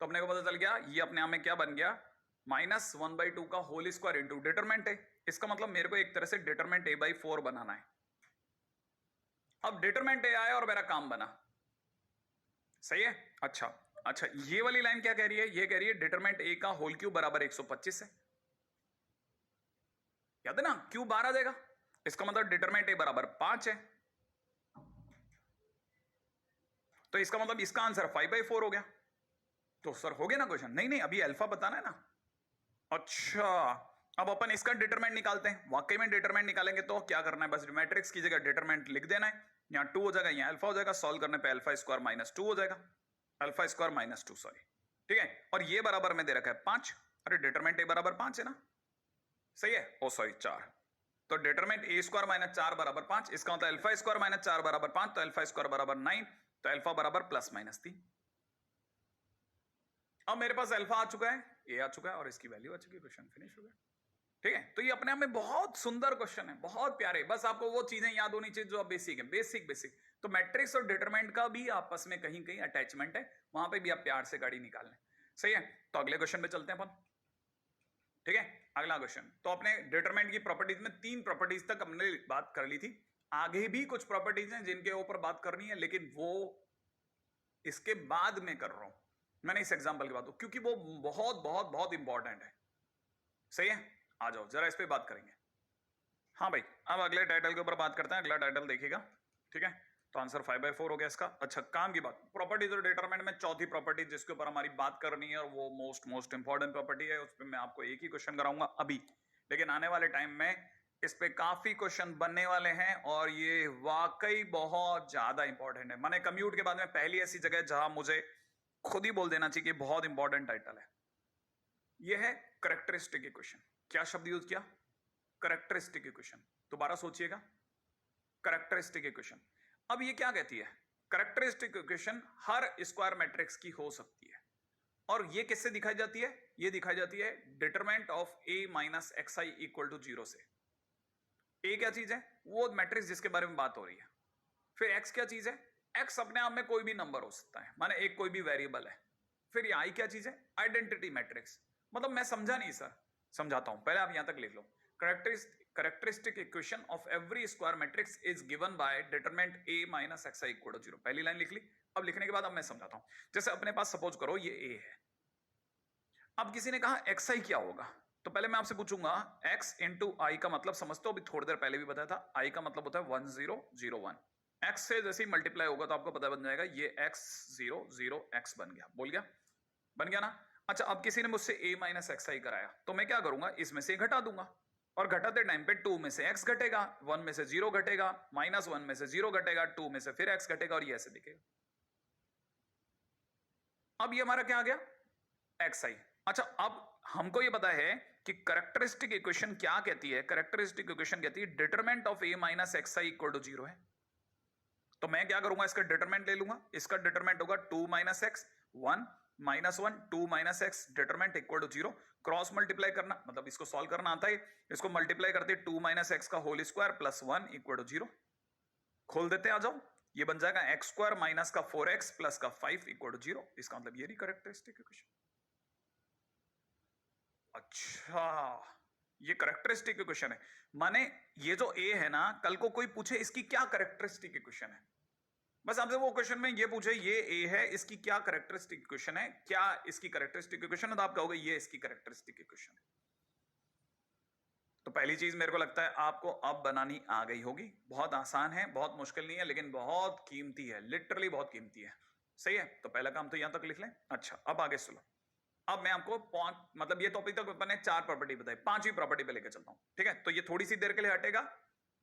तो अपने को पता चल गया ये अपने आप में क्या बन गया, -1/2 का होल स्क्वायर इंटू डिटरमिनेंट है। इसका मतलब मेरे को एक तरह से डिटरमिनेंट a/4 बनाना है। अब डिटरमिनेंट a आया और मेरा काम बना, सही है। अच्छा अच्छा, ये वाली लाइन क्या कह रही है? ये कह रही है डिटरमिनेंट a का होल क्यूब बराबर 125 है। याद है ना, क्यूब 12 देगा, इसका मतलब डिटरमिनेंट a बराबर 5 है। तो इसका मतलब इसका आंसर 5/4 हो गया। तो सर हो गया ना क्वेश्चन? नहीं नहीं, अभी अल्फा बताना है ना। अच्छा, अब अपन इसका डिटरमिनेंट निकालते हैं। वाकई में डिटरमिनेंट निकालेंगे तो क्या करना है, बस मैट्रिक्स की जगह डिटरमिनेंट लिख देना है। यहाँ 2 हो जाएगा, यहाँ अल्फा हो जाएगा, सॉल्व करने पे अल्फा स्क्वायर -2 हो जाएगा, अल्फा स्क्वायर -2, सॉरी, ठीक है। और ये बराबर में दे रखा है 5। अरे डिटरमिनेंट a बराबर 5 है ना, सही है। ओ सॉरी 4, तो डिटरमिनेंट a स्क्वायर -4 बराबर 5, इसका मतलब अल्फा स्क्वायर -4 बराबर 5, तो अल्फा स्क्वायर बराबर 9, तो अल्फा बराबर +-3। अब मेरे पास अल्फा आ चुका है, ए आ चुका है और इसकी वैल्यू आ चुकी है, क्वेश्चन फिनिश हो गया। ठीक है, तो ये अपने आप में बहुत सुंदर क्वेश्चन है, बहुत प्यारे। बस आपको वो चीजें याद होनी चाहिए जो आप बेसिक है, बेसिक बेसिक। तो मैट्रिक्स और डिटरमिनेंट का भी आपस में कहीं कहीं अटैचमेंट है, वहां पे भी आप प्यार से गाड़ी निकाल लें, सही है। तो अगले क्वेश्चन पे चलते हैं अपन, ठीक है। अगला क्वेश्चन, तो अपने डिटरमिनेंट की प्रॉपर्टीज में 3 प्रॉपर्टीज तक हमने बात कर ली थी। आगे भी कुछ प्रॉपर्टीज हैं जिनके ऊपर बात करनी है, लेकिन वो इसके बाद में कर रहा हूं मैंने, इस एग्जाम्पल के बाद, क्योंकि वो बहुत बहुत बहुत इंपॉर्टेंट है, सही है। आ जाओ जरा इस पे बात करेंगे। हाँ भाई, अब अगले टाइटल के ऊपर बात करते हैं। अगला टाइटल देखिएगा, ठीक है। तो आंसर 5/4 हो गया इसका। अच्छा, काम की बात, प्रॉपर्टीज और डिटरमिनेंट में चौथी प्रॉपर्टी जिसके ऊपर हमारी बात करनी है, और वो मोस्ट इंपॉर्टेंट प्रॉपर्टी है, उस पर मैं आपको एक ही क्वेश्चन कराऊंगा अभी, लेकिन आने वाले टाइम में इस पे काफी क्वेश्चन बनने वाले हैं, और ये वाकई बहुत ज्यादा इंपॉर्टेंट है। मैंने कम्यूट के बाद में पहली ऐसी जगह जहां मुझे खुद ही बोल देना चाहिए कि बहुत इंपॉर्टेंट टाइटल है, यह है करेक्टरिस्टिक इक्वेशन। क्या शब्द यूज किया? Characteristic equation. दोबारा सोचिएगा, करेक्टरिस्टिक इक्वेशन। अब ये क्या कहती है? करेक्टरिस्टिक इक्वेशन हर स्क्वायर मैट्रिक्स की हो सकती है, और ये किससे दिखाई जाती है? ये दिखाई जाती है determinant of a minus xi equal to 0 से। a क्या चीज है? वो मैट्रिक्स जिसके बारे में बात हो रही है। फिर x क्या चीज है? x अपने आप में कोई भी नंबर हो सकता है, माने एक कोई भी वेरिएबल है। फिर ये i क्या चीज है? Identity matrix. मतलब मैं समझा नहीं सर, समझाता हूं, पहले आप यहां तक लिख लो। characteristic equation of every square matrix is given by determinant a minus xi equal to 0। पहली लाइन लिख ली। अब लिखने के बाद अब मैं समझाता हूं। जैसे अपने पास सपोज करो ये a है, अब किसी ने कहा xi क्या होगा, तो पहले मैं आपसे पूछूंगा x इंटू आई का मतलब समझते हो? अभी थोड़ी देर पहले भी बताया था, i का मतलब होता है 1001। x से जैसे ही मल्टीप्लाई होगा तो आपको पता बन जाएगा, ये x00x बन गया। बोल गया? बन गया ना? अच्छा, अब किसी ने मुझसे a माइनस xi कराया, तो मैं क्या करूंगा, इसमें से घटा दूंगा, और घटाते टाइम पे 2 में से x घटेगा, 1 में से 0 घटेगा, -1 में से 0 घटेगा, 2 में से फिर x घटेगा, और ये ऐसे दिखेगा। अब ये हमारा क्या आ गया? xi। अच्छा, अब हमको ये पता है कि कैरेक्टरिस्टिक इक्वेशन क्या कहती है? कैरेक्टरिस्टिक इक्वेशन कहती है determinant of a minus xi equal to 0 है। तो मैं क्या करूंगा, इसका डिटरमिनेंट ले लूंगा। इसका डिटरमिनेंट होगा 2 minus x, 1 -1, 2 minus x, determinant equal to 0। Cross multiply करना, मतलब इसको सॉल्व करना आता है, इसको मल्टीप्लाई करते 2 माइनस एक्स का whole square plus 1 equal to 0। खोल देते हैं, आ जाओ, ये बन जाएगा एक्स स्क्वायर माइनस का 4x प्लस का 5 इक्वल टू 0। इसका मतलब ये रही कैरेक्टरिस्टिक इक्वेशन। अच्छा, ये कैरेक्टरिस्टिक इक्वेशन है, माने ये जो a है ना, कल को कोई पूछे इसकी क्या कैरेक्टरिस्टिक इक्वेशन है, बस आपसे वो क्वेश्चन में ये पूछे ये a है, इसकी क्या कैरेक्टरिस्टिक इक्वेशन है, क्या इसकी कैरेक्टरिस्टिक इक्वेशन है, तो आप कहोगे ये इसकी कैरेक्टरिस्टिक इक्वेशन है। तो पहली चीज मेरे को लगता है आपको अब बनानी आ गई होगी। बहुत आसान है, बहुत मुश्किल नहीं है, लेकिन बहुत कीमती है, लिटरली बहुत कीमती है। सही है, तो पहला काम तो यहां तक लिख लें। अच्छा, अब आगे सुनो। अब मैं आपको मतलब ये टॉपिक तक मैंने 4 प्रॉपर्टी बताई, 5वीं प्रॉपर्टी पे लेके चलता हूं। ठीक है, तो ये थोड़ी सी देर के लिए हटेगा,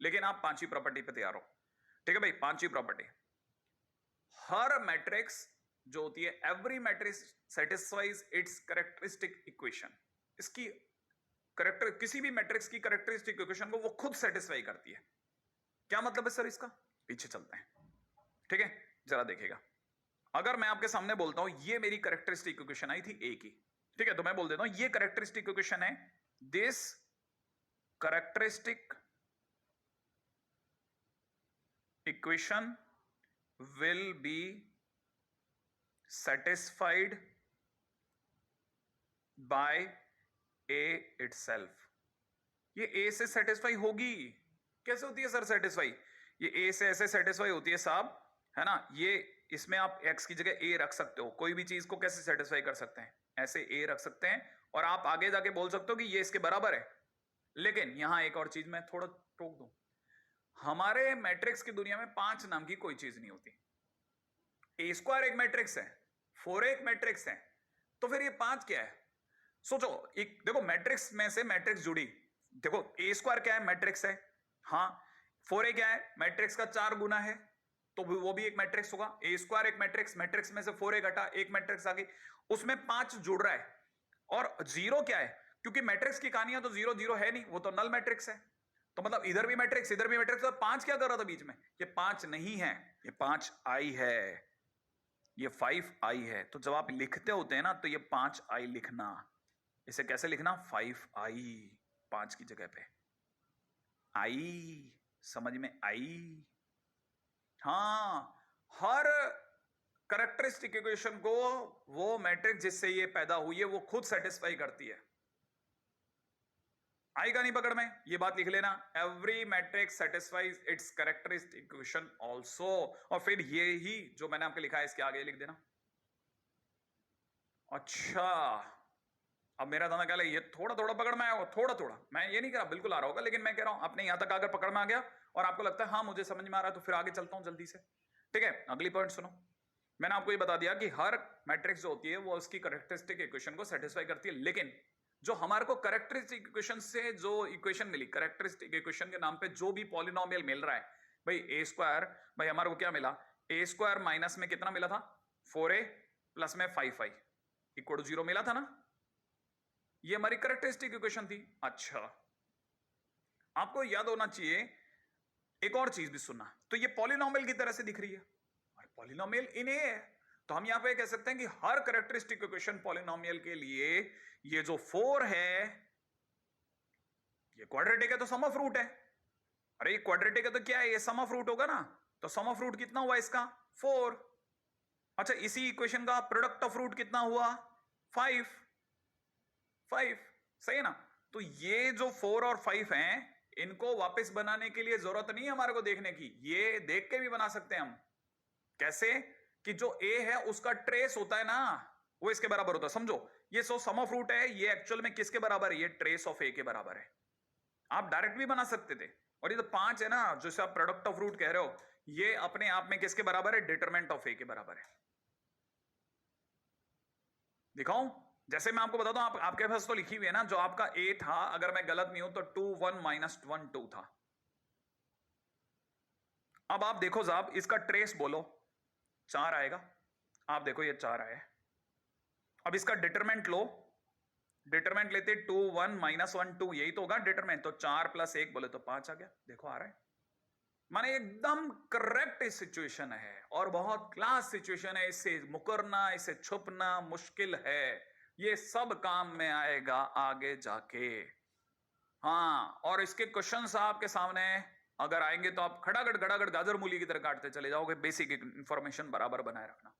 लेकिन आप 5वीं प्रॉपर्टी पे तैयार हो। ठीक है भाई, 5वीं प्रॉपर्टी, हर मैट्रिक्स जो होती है, every matrix satisfies it's characteristic equation. इसकी करेक्टर, किसी भी मैट्रिक्स की कैरेक्टरिस्टिक इक्वेशन को वो खुद सेटिस्फाई करती है। क्या मतलब है सर इसका? पीछे चलते हैं। ठीक है, जरा देखिएगा। अगर मैं आपके सामने बोलता हूं ये मेरी कैरेक्टरिस्टिक इक्वेशन आई थी ए की, ठीक है, तो मैं बोल देता हूं ये कैरेक्टरिस्टिक इक्वेशन है, this characteristic equation will be satisfied by A itself। ये A से सेटिस्फाई होगी। कैसे होती है सर सेटिस्फाई? ये A से ऐसे सेटिस्फाई होती है साहब, है ना। ये इसमें आप x की जगह A रख सकते हो। कोई भी चीज को कैसे सेटिस्फाई कर सकते हैं? ऐसे A रख सकते हैं, और आप आगे जाके बोल सकते हो कि ये इसके बराबर है। लेकिन यहां एक और चीज मैं थोड़ा टोक दूं, हमारे मैट्रिक्स की दुनिया में 5 नाम की कोई चीज नहीं होती। ए स्क्वायर एक मैट्रिक्स है, 4 एक मैट्रिक्स है, तो फिर ये 5 क्या है? सोचो, एक देखो मैट्रिक्स में से मैट्रिक्स जुड़ी। देखो ए स्क्वायर क्या है? मैट्रिक्स है। हाँ, 4a क्या है? मैट्रिक्स का 4 गुना है, तो वो भी एक मैट्रिक्स होगा। ए स्क्वायर एक मैट्रिक्स, मैट्रिक्स में से 4a घटा, एक मैट्रिक्स आ गई, उसमें 5 जुड़ रहा है। और 0 क्या है? क्योंकि मैट्रिक्स की कहानियां तो 0 0 है नहीं, वो तो नल मैट्रिक्स है। तो मतलब इधर भी मैट्रिक्स, इधर भी मैट्रिक्स, तो 5 क्या कर रहा था बीच में? ये 5 नहीं है, ये 5i है, ये 5i है। तो जब आप लिखते होते हैं ना, तो ये 5i लिखना। इसे कैसे लिखना? 5i, 5 की जगह पे आई। समझ में आई? हाँ, हर कैरेक्टरिस्टिक इक्वेशन को वो मैट्रिक्स जिससे ये पैदा हुई है वो खुद सेटिस्फाई करती है। आएगा नहीं पकड़ में? ये बात लिख लेना, every matrix satisfies it's characteristic equation also. और फिर ये ही जो मैंने आपको लिखा है इसके आगे लिख देना। अच्छा, अब मेरा दाना क्या है, ये थोड़ा थोड़ा पकड़ में आया होगा, थोड़ा थोड़ा। मैं ये नहीं कह रहा बिल्कुल आ रहा होगा, लेकिन मैं कह रहा हूं आपने यहां तक अगर पकड़ में आ गया और आपको लगता है हाँ मुझे समझ में आ रहा है, तो फिर आगे चलता हूं जल्दी से। ठीक है, अगली पॉइंट सुनो। मैंने आपको ये बता दिया कि हर मैट्रिक्स जो होती है वो उसकी कैरेक्टरिस्टिक इक्वेशन को सेटिस्फाई करती है, लेकिन जो हमारे को कैरेक्टरिस्टिक इक्वेशन से जो इक्वेशन मिली, कैरेक्टरिस्टिक इक्वेशन के नाम पे जो भी पॉलिनोमियल मिल रहा है, भाई ए स्क्वायर, भाई हमारे को क्या मिला? ए स्क्वायर माइनस में कितना मिला था? 4a प्लस में 5i इक्वल टू 0 मिला था ना। ये हमारी कैरेक्टरिस्टिक इक्वेशन थी। अच्छा, आपको याद होना चाहिए एक और चीज भी सुनना, तो ये पॉलिनोमियल की तरह से दिख रही है, और पॉलिनोमियल इन ए है, तो हम यहां पे कह सकते हैं कि हर कैरेक्टरिस्टिक इक्वेशन पॉलिनोमियल के लिए ये जो 4 है ये क्वाड्रेटिक है, तो सम ऑफ रूट है। अरे ये क्वाड्रेटिक है तो क्या है? ये सम ऑफ रूट होगा ना, तो सम ऑफ रूट कितना हुआ इसका? 4। अच्छा, इसी इक्वेशन का प्रोडक्ट ऑफ रूट कितना हुआ? 5। सही है ना। तो ये जो 4 और 5 हैं, इनको वापस बनाने के लिए जरूरत नहीं है हमारे को देखने की, ये देख के भी बना सकते हैं हम। कैसे? कि जो a है उसका ट्रेस होता है ना, वो इसके बराबर होता है। समझो, ये सम ऑफ रूट है, ये एक्चुअल में किसके बराबर है? ये ट्रेस ऑफ a के बराबर है। आप डायरेक्ट भी बना सकते थे। और ये तो 5 है ना, जैसे आप प्रोडक्ट ऑफ रूट कह रहे हो, ये अपने आप में किसके बराबर है? डिटरमिनेंट ऑफ a के बराबर है। दिखाऊं? जैसे मैं आपको बताता हूं, आपके पास तो लिखी हुई है ना, जो आपका a था, अगर मैं गलत नहीं हूं तो 2 1 माइनस 1 2 था। अब आप देखो साहब, इसका ट्रेस बोलो, 4 आएगा। आप देखो ये 4 आया। अब इसका डिटरमिनेंट लो, डिटरमिनेंट लेते 2 1 माइनस 1 2, यही तो होगा डिटरमिनेंट। तो 4 प्लस 1 बोले तो 5 आ गया। देखो आ रहा है, माने एकदम करेक्ट सिचुएशन है और बहुत क्लास सिचुएशन है। इससे मुकरना, इससे छुपना मुश्किल है। ये सब काम में आएगा आगे जाके। हाँ, और इसके क्वेश्चंस आपके सामने अगर आएंगे तो आप खड़ागड़ खड़ागड़ गाजर मूली की तरह काटते चले जाओगे। बेसिक इंफॉर्मेशन बराबर बनाए रखना,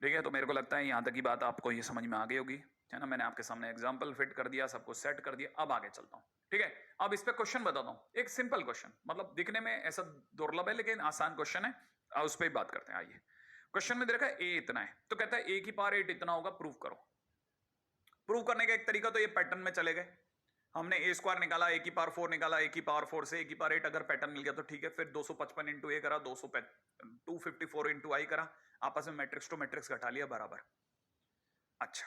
ठीक है। तो मेरे को लगता है यहां तक की बात आपको ये समझ में आ गई होगी, है ना। मैंने आपके सामने एग्जांपल फिट कर दिया, सबको सेट कर दिया। अब आगे चलता हूं, ठीक है। अब इस पे क्वेश्चन बताता हूं, एक सिंपल क्वेश्चन, मतलब दिखने में ऐसा दुर्लभ है लेकिन आसान क्वेश्चन है। उस पर बात करते हैं। आइए, क्वेश्चन में देखा ए इतना है, तो कहता है a की पावर 8 इतना होगा, प्रूव करो। प्रूव करने का एक तरीका, तो ये पैटर्न में चले गए, हमने ए स्क्वायर निकाला, ए की पावर 4 निकाला, ए की पावर 4 से ए की पावर 8 अगर पैटर्न मिल गया तो ठीक है। फिर 255 इंटू ए करा, 254 इंटू आई करा, आपस में मैट्रिक्स टू मैट्रिक्स घटा लिया बराबर। अच्छा,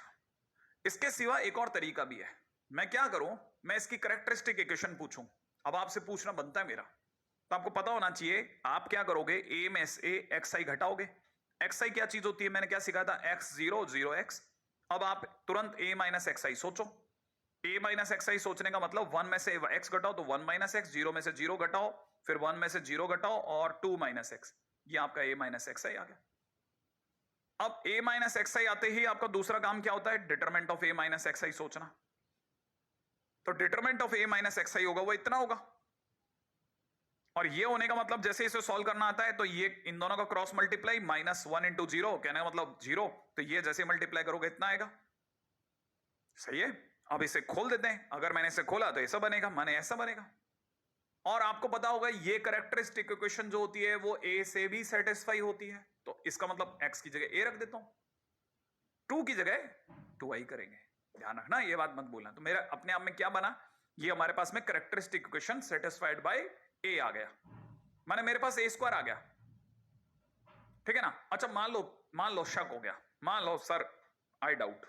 इसके सिवा एक और तरीका भी है। मैं क्या करूं, मैं इसकी कैरेक्टरिस्टिक इक्वेशन पूछूं। अब आपसे पूछना बनता है मेरा, तो आपको पता होना चाहिए। आप क्या करोगे, ए में से एक्स आई घटाओगे। एक्स आई क्या चीज होती है, मैंने क्या सिखाया था, एक्स 0 0 एक्स। अब आप तुरंत ए माइनस एक्स आई सोचो। ए माइनस एक्स आई सोचने का मतलब 1 में से एक्स घटाओ तो 1 माइनस एक्स, 0 में से 0 घटाओ, फिर 1 में से 0 घटाओ और 2 माइनस एक्स। ये आपका ए माइनस एक्स आई आ गया। अब ए माइनस एक्स आई आते ही आपका दूसरा काम क्या होता है, determinant of A minus X I सोचना। तो determinant of A minus X I होगा वो इतना होगा। और ये होने का मतलब जैसे इसे सॉल्व करना आता है तो ये इन दोनों का क्रॉस मल्टीप्लाई, -1 इंटू 0 कहने का मतलब 0, तो ये जैसे मल्टीप्लाई करोगे इतना आएगा। सही है। अब इसे खोल देते हैं। अगर मैंने इसे खोला तो ऐसा बनेगा, माने ऐसा बनेगा। और आपको पता होगा ये कैरेक्टरिस्टिक इक्वेशन जो होती है वो ए से भी सेटिस्फाई होती है। तो इसका मतलब एक्स की जगह ए रख देता हूं, 2 की जगह 2i करेंगे। ध्यान रखना, ये बात मत भूलना। तो मेरा अपने आप में क्या बना, ये हमारे पास में कैरेक्टरिस्टिक इक्वेशन सेटिस्फाइड बाय ए आ गया, माने मेरे पास ए स्क्वायर आ गया। ठीक है ना। अच्छा, मान लो शक हो गया, मान लो सर आई डाउट,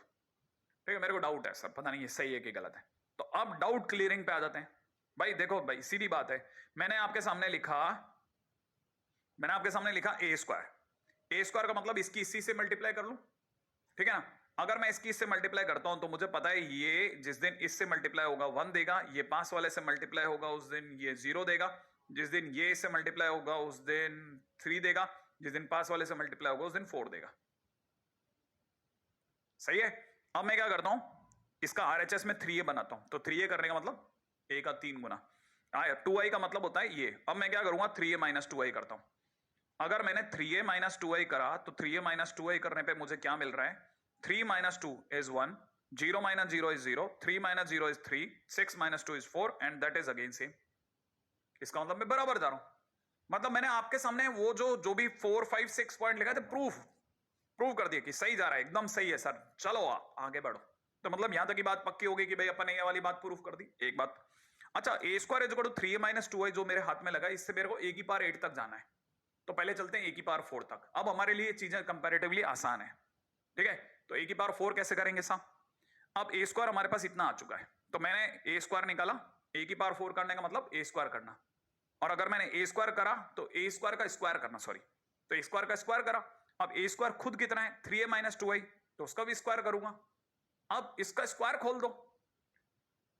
ठीक है, मेरे को डाउट है सर, पता नहीं ये सही है कि गलत है। तो अब डाउट क्लियरिंग पे आ जाते हैं। भाई देखो भाई, सीधी बात है, मैंने आपके सामने लिखा ए स्क्वायर। ए स्क्वायर का मतलब इसकी इसी से मल्टीप्लाई कर लूं, ठीक है ना। अगर मैं इसकी इससे मल्टीप्लाई करता हूं तो मुझे पता है ये जिस दिन इससे मल्टीप्लाई होगा 1 देगा, ये पास वाले से मल्टीप्लाई होगा उस दिन ये 0 देगा, जिस दिन ये इससे मल्टीप्लाई होगा उस दिन 3 देगा, जिस दिन पास वाले से मल्टीप्लाई होगा उस दिन 4 देगा। सही है। अब मैं क्या करता हूं, इसका RHS में 3a बनाता हूं। तो 3a करने का मतलब a का 3 गुना, 2i का मतलब होता है ये। अब मैं क्या करूंगा, 3a माइनस 2i करता हूं। अगर मैंने 3a माइनस 2i करा तो 3a माइनस 2i करने पे मुझे क्या मिल रहा है, 3 minus 2 is 1, 0 minus 0 is 0, 3 minus 0 is 3, 6 minus 2 is 4 and that is again same. इसका मतलब मैं बराबर जा रहा हूं। मतलब मैंने आपके सामने वो जो भी 4 5 6 पॉइंट लिखा था, प्रूव कर दिया कि सही जा रहा है, एकदम सही है सर, चलो आगे बढ़ो। तो मतलब यहां तक की बात पक्की हो गई कि भाई अपन ने ये वाली बात प्रूफ कर दी। एक बात। अच्छा, A square is equal to 3a minus 2i जो मेरे हाथ में लगा, इससे मेरे को a की पावर 8 तक जाना है। तो पहले चलते हैं a की पावर 4 तक। अब हमारे लिए चीजें कंपैरेटिवली आसान है, ठीक है। तो a की पावर 4 कैसे करेंगे साहब। अब a स्क्वायर हमारे पास इतना आ चुका है, तो मैंने a स्क्वायर निकाला। a की पावर 4 करने का मतलब a स्क्वायर करना, और अगर मैंने a स्क्वायर करा तो a स्क्वायर का स्क्वायर करना, सॉरी, तो a स्क्वायर का स्क्वायर करा। अब a स्क्वायर खुद कितना है, 3a माइनस 2i, तो उसका भी स्क्वायर करूंगा। अब इसका स्क्वायर खोल दो।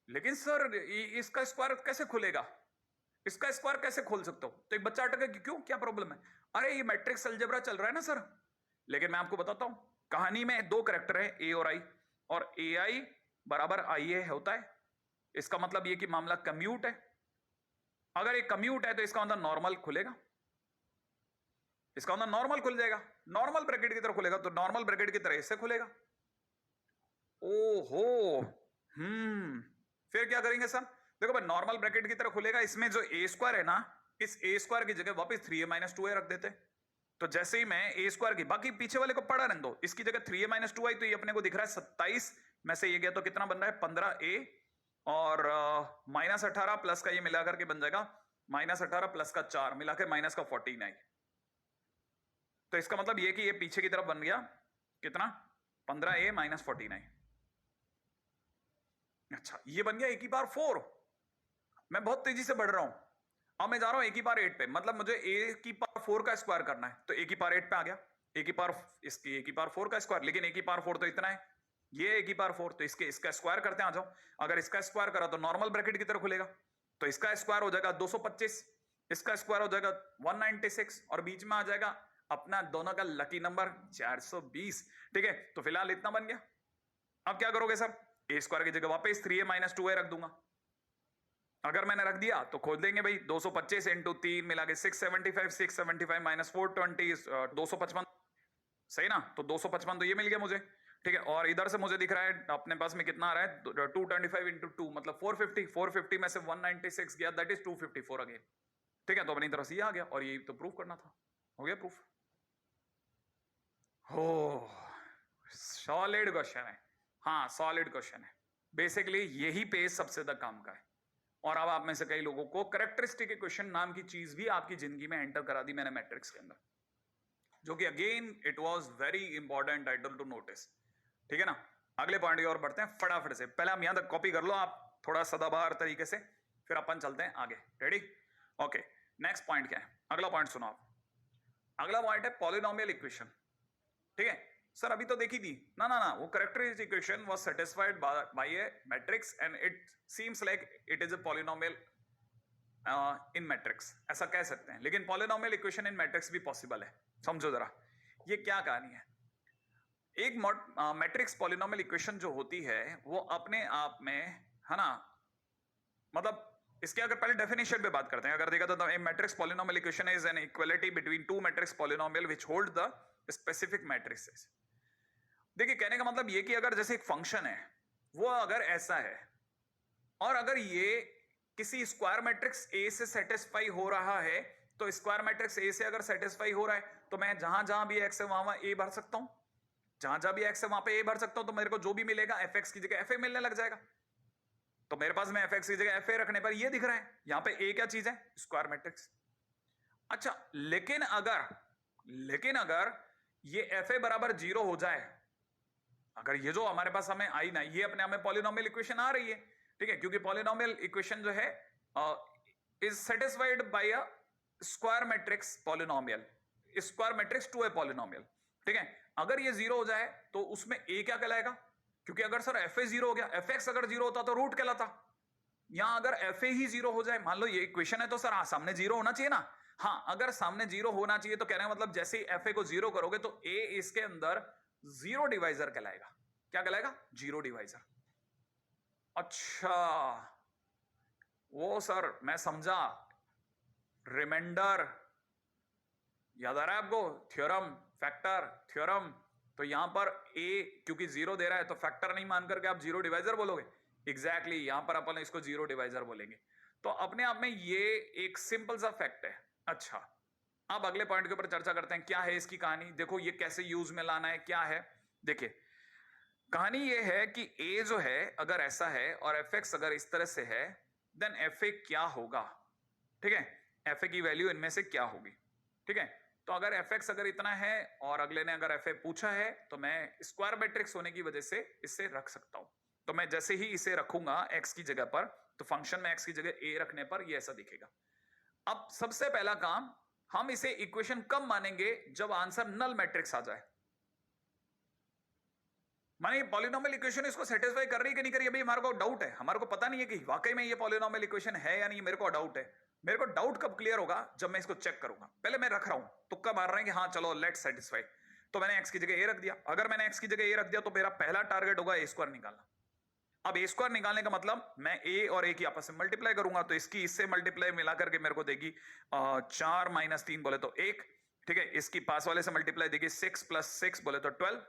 लेकिन सर इसका स्क्वायर कैसे खुलेगा, इसका स्क्वायर कैसे खोल सकता हूं। तो एक बच्चा अटके कि क्यों, क्या प्रॉब्लम है। अरे ये मैट्रिक्स अलजेब्रा चल रहा है ना सर। लेकिन मैं आपको बताता हूं, कहानी में 2 कैरेक्टर है ए और आई, और ए आई बराबर आई ए होता है। इसका मतलब ये कि मामला कम्यूट है। अगर ये कम्यूट है तो इसका मतलब नॉर्मल खुलेगा, इसका मतलब नॉर्मल खुल जाएगा, नॉर्मल ब्रैकेट की तरह खुलेगा। तो नॉर्मल ब्रैकेट की तरह इससे खुलेगा। ओहो, फिर क्या करेंगे सर, देखो भाई नॉर्मल ब्रैकेट की तरह खुलेगा, इसमें जो ए स्क्वायर है ना, इस ए स्क्वायर की जगह वापस 3a माइनस 2a रख देते। तो जैसे ही मैं ए स्क्वायर की, बाकी पीछे वाले को पढ़ा रहने दो, इसकी जगह 3a माइनस 2i, तो ये अपने को दिख रहा है 27 में से ये गया तो कितना बन रहा है 15a, और -18 प्लस का ये मिलाकर के बन जाएगा -18 प्लस का 4 मिलाकर माइनस का 14 आई। तो इसका मतलब ये कि ये पीछे की तरफ बन गया कितना, 15a माइनस 14i। अच्छा, ये बन गया a की पावर 4। मैं बहुत तेजी से बढ़ रहा हूं। अब मैं जा रहा हूं a की पावर 8 पे, मतलब मुझे a की पावर 4 का स्क्वायर करना है। तो a की पावर 8 पे आ गया, a की पावर, इसकी a की पावर 4 का स्क्वायर। लेकिन a की पावर 4 तो इतना है, ये a की पावर 4, तो इसका स्क्वायर करते हैं, आ जाओ। अगर इसका स्क्वायर करा तो नॉर्मल ब्रैकेट की तरह खुलेगा, तो इसका स्क्वायर हो जाएगा 225, इसका स्क्वायर हो जाएगा 196, और बीच में आ जाएगा अपना दोनों का लकी नंबर 420। ठीक है, तो फिलहाल इतना बन गया। अब क्या करोगे सर, ए स्क्वायर की जगह वापस 3a माइनस 2a रख दूंगा। अगर मैंने रख दिया तो खोल देंगे भाई, 225 इंटू 3 मिला के 675, 675 माइनस 420, 255, सही ना। तो 255 तो ये मिल गया मुझे, ठीक है। और इधर से मुझे दिख रहा है अपने पास में कितना आ रहा है, 225 इंटू 2 मतलब 450, 450 में से 196 गया, दैट इज 254 अगेन। ठीक है, तो अपनी तरफ से ये आ गया, और ये तो प्रूफ करना था, हो गया प्रूफ। हो, सॉलिड क्वेश्चन है, हाँ सॉलिड क्वेश्चन है, बेसिकली यही पेज सबसे ज्यादा काम का है। और अब आप में से कई लोगों को कैरेक्टरिस्टिक इक्वेशन नाम की चीज भी आपकी जिंदगी में एंटर करा दी मैंने मैट्रिक्स के अंदर, जो कि again it was very important item to notice. ठीक है ना, अगले पॉइंट की ओर बढ़ते हैं फटाफट से। पहले हम यहां तक कॉपी कर लो आप थोड़ा सदाबहार तरीके से, फिर अपन चलते हैं आगे। रेडी? ओके, नेक्स्ट पॉइंट क्या है? अगला पॉइंट सुनो आप। अगला पॉइंट है पॉलिनोमियल इक्वेशन। ठीक है सर, अभी तो देखी थी ना ना ना, वो characteristic equation was satisfied by A matrix and it seems like it is a polynomial in matrix, ऐसा कह सकते हैं। लेकिन पॉलिनोमियल इक्वेशन इन मैट्रिक्स भी पॉसिबल है। समझो जरा ये क्या कहानी है। एक मैट्रिक्स पॉलिनोमियल इक्वेशन जो होती है वो अपने आप में, है ना, मतलब इसके अगर पहले डेफिनेशन पे बात करते हैं, अगर देखा तो matrix polynomial equation is an equality between two matrix polynomial which hold the specific matrices. देखिए कहने का मतलब ये कि अगर जैसे एक फंक्शन है वो अगर ऐसा है और अगर ये किसी स्क्वायर मैट्रिक्स ए से सेटिस्फाई हो रहा है, तो स्क्वायर मैट्रिक्स ए से अगर सेटिस्फाई हो रहा है तो मैं जहां जहां भी एक्स है वहां ए भर सकता हूं, जहां जहां भी एक्स है वहां पे ए भर सकता हूं, तो मेरे को जो भी मिलेगा एफ एक्स की जगह एफ ए मिलने लग जाएगा। तो मेरे पास में एफ एक्स की जगह एफ ए रखने पर ये दिख रहा है, यहां पे ए क्या चीज है? Square matrix. अच्छा, लेकिन अगर ये एफ ए बराबर 0 हो जाए, अगर ये जो हमारे पास हमें आई ना, ये अपने आप में पॉलिनोमियल इक्वेशन आ रही है, ठीक है, क्योंकि पॉलिनोमियल इक्वेशन जो है is satisfied by a square matrix polynomial, square matrix to a polynomial. ठीक है, अगर ये 0 हो जाए तो उसमें ए क्या कहलाएगा? क्योंकि अगर सर एफ ए 0 हो गया, एफ एक्स अगर 0 होता तो रूट कहलाता। यहां अगर एफ ए ही 0 हो जाए, मान लो ये इक्वेशन है तो सर सामने 0 होना चाहिए ना। हाँ, अगर सामने 0 होना चाहिए तो कहने का मतलब जैसे ही एफ ए को 0 करोगे तो ए इसके अंदर 0 डिवाइजर कहलाएगा। क्या कहलाएगा? 0 डिवाइजर। अच्छा, वो सर मैं समझा, रिमाइंडर याद आ रहा है आपको? Theorem, factor theorem. तो यहां पर a क्योंकि 0 दे रहा है तो फैक्टर नहीं मान करके आप 0 डिवाइजर बोलोगे। एग्जैक्टली यहां पर अपन इसको 0 डिवाइजर बोलेंगे। तो अपने आप में ये एक सिंपल सा फैक्ट है। अच्छा, अब अगले पॉइंट के ऊपर चर्चा करते हैं। क्या है इसकी कहानी? देखो ये कैसे यूज में लाना है, क्या है। देखिए कहानी ये है कि a जो है अगर ऐसा है और एफ एक्स अगर इस तरह से है, देन एफ ए क्या होगा? ठीक है, एफ ए की वैल्यू इनमें से क्या होगी? ठीक है, तो अगर एफ एक्स अगर इतना है और अगले ने अगर एफ ए पूछा है तो मैं स्क्वायर मैट्रिक्स होने की वजह से इसे रख सकता हूं। तो मैं जैसे ही इसे रखूंगा एक्स की जगह पर, तो फंक्शन में एक्स की जगह ए रखने पर ये ऐसा दिखेगा। अब सबसे पहला काम, हम इसे इक्वेशन कब मानेंगे? जब आंसर नल मैट्रिक्स आ जाए। माने पॉलिनोमियल इक्वेशन इसको सेटिस्फाई कर रही है कि नहीं कर रही, अभी हमारे को डाउट है, हमारे को पता नहीं है कि वाकई में ये पॉलिनोमियल इक्वेशन है या नहीं, मेरे को डाउट है। मेरे को डाउट कब क्लियर होगा? जब मैं इसको चेक करूंगा। पहले मैं रख रहा हूं, तुक्का मार रहे हैं कि हाँ चलो लेट्स सेटिस्फाई, तो मैंने एक्स की जगह ए रख दिया। अगर मैंने एक्स की जगह ए रख दिया तो मेरा पहला टारगेट होगा ए स्क्वायर निकालना। अब ए स्क्वायर निकालने का मतलब मैं ए और ए की आपस में मल्टीप्लाई करूंगा, तो इसकी इससे मल्टीप्लाई मिला करके मेरे को देगी 4 - 3 बोले तो 1। ठीक है, इसकी पास वाले से मल्टीप्लाई देगी 6 + 6 बोले तो 12।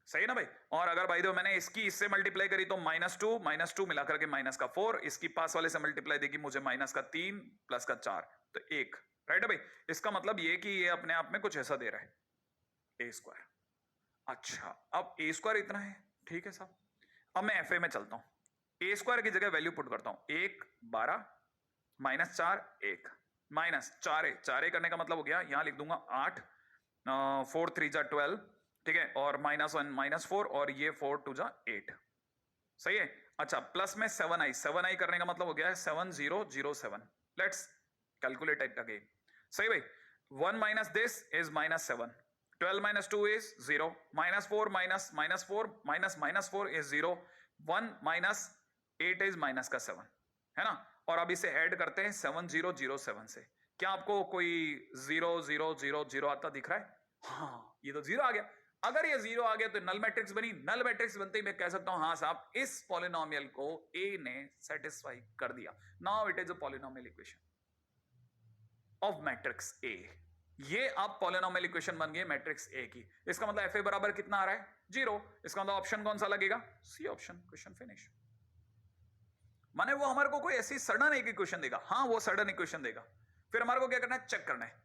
सही है ना भाई? और अगर भाई दो मैंने इसकी इससे मल्टीप्लाई करी तो -2 मिला करके -4, इसकी पास वाले से मल्टीप्लाई देगी मुझे -3 + 4 तो 1। राइट है भाई? इसका मतलब ये कि ये अपने आप में कुछ ऐसा दे रहा है ए स्क्वायर। अच्छा, अब ए स्क्वायर इतना है, ठीक है साहब। अब मैं एफ ए में चलता हूं, ए स्क्वायर की जगह वैल्यू पुट करता हूं। 1 12 -4 1 -4 करने का मतलब हो गया, यहां लिख दूंगा 8 4 3 जा 12। ठीक है, और -1 -4 और ये 4 2 जा 8। सही है। अच्छा, प्लस में 7i करने का मतलब हो गया है 7007। Let's calculate it again. सही भाई, 1 minus this is -7, 12 - 2 is 0, -4 -4 is 0, 1 - 8 is -7, है ना। और अब इसे ऐड करते हैं 7007 से। क्या आपको कोई 0000 आता दिख रहा है? हाँ, ये तो 0 आ गया। अगर ये 0 आ गया तो नल मैट्रिक्स बनी। नल मैट्रिक्स बनते ही मैं कह सकता हूं हाँ साहब, इस पॉलिनोमियल को ए ने सेटिस्फाई कर दिया। Now it is a polynomial equation of matrix A. ये अब पॉलिनोमियल इक्वेशन बन गई मैट्रिक्स ए की। इसका मतलब एफ ए बराबर कितना आ रहा है? 0। इसका मतलब ऑप्शन कौन सा लगेगा? C option. Question finish. माने वो हमारे को कोई ऐसी सडन एक इक्वेशन देगा, हाँ वो सडन इक्वेशन देगा, फिर हमारे को क्या करना है? चेक करना है।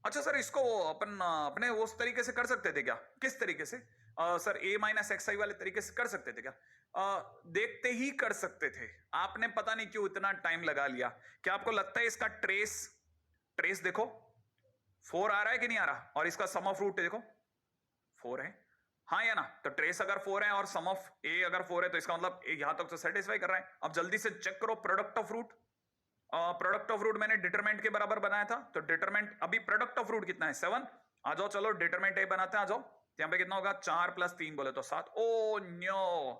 अच्छा सर, इसको अपन अपने उस तरीके से कर सकते थे क्या? किस तरीके से? सर a - xi वाले तरीके से कर सकते थे क्या? देखते ही कर सकते थे, आपने पता नहीं क्यों इतना टाइम लगा लिया। क्या आपको लगता है इसका ट्रेस, ट्रेस देखो 4 आ रहा है कि नहीं आ रहा, और इसका सम ऑफ रूट देखो 4 है, हाँ या ना? तो ट्रेस अगर 4 है और सम ऑफ ए अगर 4 है तो इसका मतलब यहां तक तो सेटिस्फाई कर रहा है। अब जल्दी से चेक करो product of root. Product of root मैंने डिटरमिनेंट के बराबर बनाया था, तो डिटरमिनेंट अभी प्रोडक्ट ऑफ रूट कितना है 7। आ जाओ चलो डिटरमिनेंट ए बनाते हैं, आ जाओ। यहां पे कितना होगा 4 + 3 बोले तो 7। Oh no,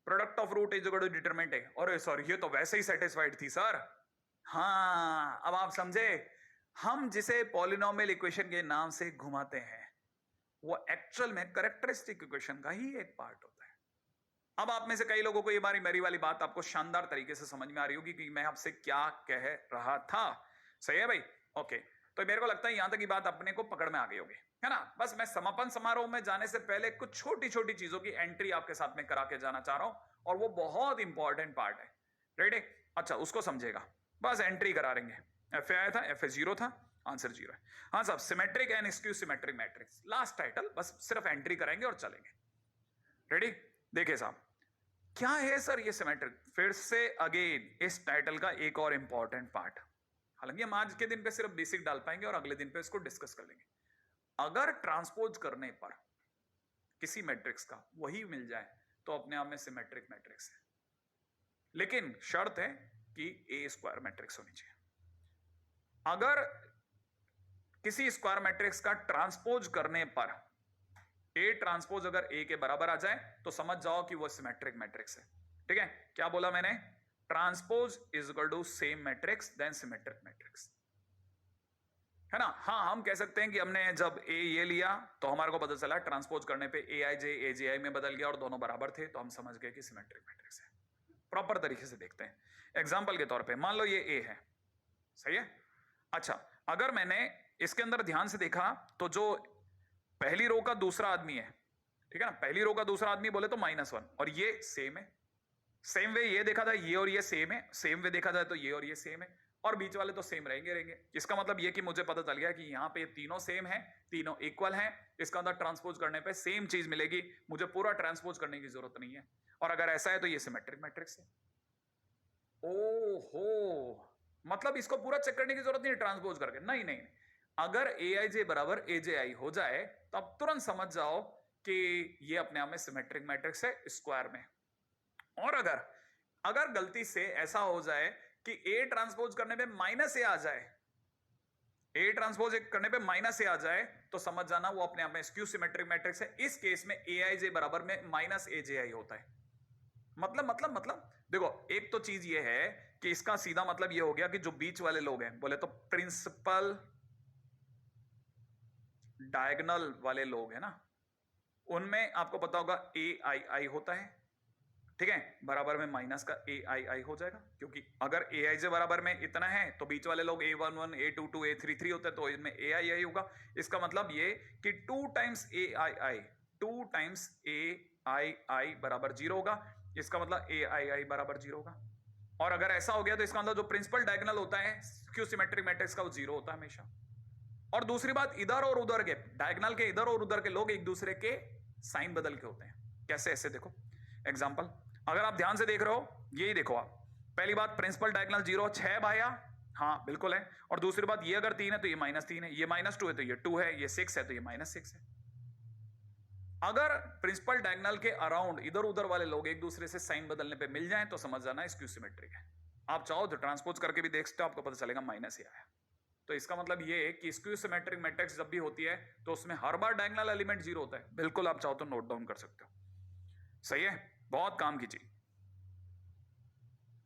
product of root is equal to determinant A. अरे सर ये तो वैसे ही सेटिस्फाइड थी सर। हाँ अब आप समझे, हम जिसे पॉलिनोमियल इक्वेशन के नाम से घुमाते हैं वो एक्चुअल में कैरेक्टरिस्टिक इक्वेशन का ही एक पार्ट होता है। अब आप में से कई लोगों को ये मेरी वाली बात आपको शानदार तरीके से समझ में आ रही होगी कि मैं आपसे क्या कह रहा था। सही है भाई? ओके, तो मेरे को लगता है यहां तक की बात अपने को पकड़ में आ गई होगी, है ना? बस मैं समापन समारोह में जाने से पहले कुछ छोटी छोटी चीजों की एंट्री आपके साथ में करा के जाना चाह रहा हूं, और वो बहुत इंपॉर्टेंट पार्ट है। रेडी? अच्छा, उसको समझेगा, बस एंट्री करा देंगे। एफ आया था, एफ 0 था, आंसर 0 है। हाँ साहब, symmetric and skew symmetric matrix, last title, बस सिर्फ एंट्री कराएंगे और चलेंगे। रेडी? देखिए साहब, क्या है सर ये सिमेट्रिक? फिर से अगेन इस टाइटल का एक और इंपॉर्टेंट पार्ट, हालांकि हम आज के दिन पे सिर्फ बेसिक डाल पाएंगे और अगले दिन पे इसको डिस्कस कर लेंगे। अगर ट्रांसपोज करने पर किसी मैट्रिक्स का वही मिल जाए तो अपने आप में सिमेट्रिक मैट्रिक्स है, लेकिन शर्त है कि ए स्क्वायर मैट्रिक्स होनी चाहिए। अगर किसी स्क्वायर मैट्रिक्स का ट्रांसपोज करने पर ए ट्रांसपोज अगर ए के बराबर आ जाए तो समझ जाओ कि वो सिमेट्रिक मैट्रिक्स है। ठीक है? क्या बोला मैंने? Transpose is equal to same matrix then symmetric matrix, है ना? हाँ, हम कह सकते हैं कि हमने जब ए ये लिया तो हमारे को पता चला ट्रांसपोज करने पे ए आई जे ए जे आई में बदल गया और दोनों बराबर थे, तो हम समझ गए कि सिमेट्रिक मैट्रिक्स है। प्रॉपर तरीके से देखते हैं। एग्जाम्पल के तौर पे मान लो ये ए है, सही है? अच्छा, अगर मैंने इसके अंदर ध्यान से देखा तो जो पहली रो का दूसरा आदमी है, ठीक है ना, पहली रो का दूसरा आदमी बोले तो -1, और ये सेम है। सेम वे ये देखा था, ये और ये सेम है, सेम वे देखा जाए तो ये और ये सेम है, और बीच वाले तो सेम रहेंगे। इसका मतलब ये कि मुझे पता चल गया कि यहाँ पे तीनों सेम है, तीनों इक्वल हैं। इसका अंदर ट्रांसपोज करने पे सेम चीज मिलेगी, मुझे पूरा ट्रांसपोज करने की जरूरत नहीं है। और अगर ऐसा है तो ये सिमेट्रिक मैट्रिक्स है। ओहो, मतलब इसको पूरा चेक करने की जरूरत नहीं है ट्रांसपोज करके, नहीं नहीं, अगर ए आई जे बराबर ए जे आई हो जाए तो आप तुरंत समझ जाओ कि ये अपने आप में सिमेट्रिक मैट्रिक्स है स्क्वायर में। और अगर गलती से ऐसा हो जाए कि ए ट्रांसपोज करने पे -a आ जाए, ए ट्रांसपोज करने पे -a आ जाए तो समझ जाना वो अपने आप में स्क्यू सिमेट्रिक मैट्रिक्स है। इस केस में ए आई जे बराबर में -aj होता है। मतलब देखो, एक तो चीज ये है कि इसका सीधा मतलब ये हो गया कि जो बीच वाले लोग हैं बोले तो प्रिंसिपल डायगोनल वाले लोग हैं ना, उनमें आपको पता होगा ए आई आई होता है, ठीक है? बराबर में माइनस का ए आई आई हो जाएगा, क्योंकि अगर ए आई जे बराबर में इतना है तो बीच वाले लोग A11 A22 A33 होते हैं, तो इनमें ए आई आई होगा। इसका मतलब ये कि 2 टाइम्स ए आई आई, 2 टाइम्स ए आई आई बराबर 0 होगा। इसका मतलब ए आई आई बराबर 0 होगा। और अगर ऐसा हो गया तो इसका मतलब जो प्रिंसिपल डायगोनल होता है क्यू सिमेट्रिक मैट्रिक्स का, वो 0 होता है हमेशा। और दूसरी बात, इधर और उधर के डायगोनल के इधर और उधर के लोग एक दूसरे के साइन बदल के होते हैं। कैसे? ऐसे देखो एग्जांपल, अगर आप ध्यान से देख रहे हो, यही देखो आप, पहली बात प्रिंसिपल डायगोनल 0 6 भाया, हाँ बिल्कुल है। और दूसरी बात, ये अगर 3 है तो ये -3 है, ये -2 है तो ये 2 है, ये 6 है तो ये -6 है। अगर प्रिंसिपल डायगोनल के अराउंड इधर उधर वाले लोग एक दूसरे से साइन बदलने पे मिल जाएं तो समझ जाना स्क्यू सिमेट्रिक है। आप चाहो तो ट्रांसपोज करके भी देख सकते हो, आपको पता चलेगा -a आया। तो इसका मतलब ये है कि स्क्यू सिमेट्रिक मैट्रिक्स जब भी होती है तो उसमें हर बार डायगोनल एलिमेंट 0 होता है। बिल्कुल, आप चाहो तो नोट डाउन कर सकते हो। सही है? बहुत काम कीजिए।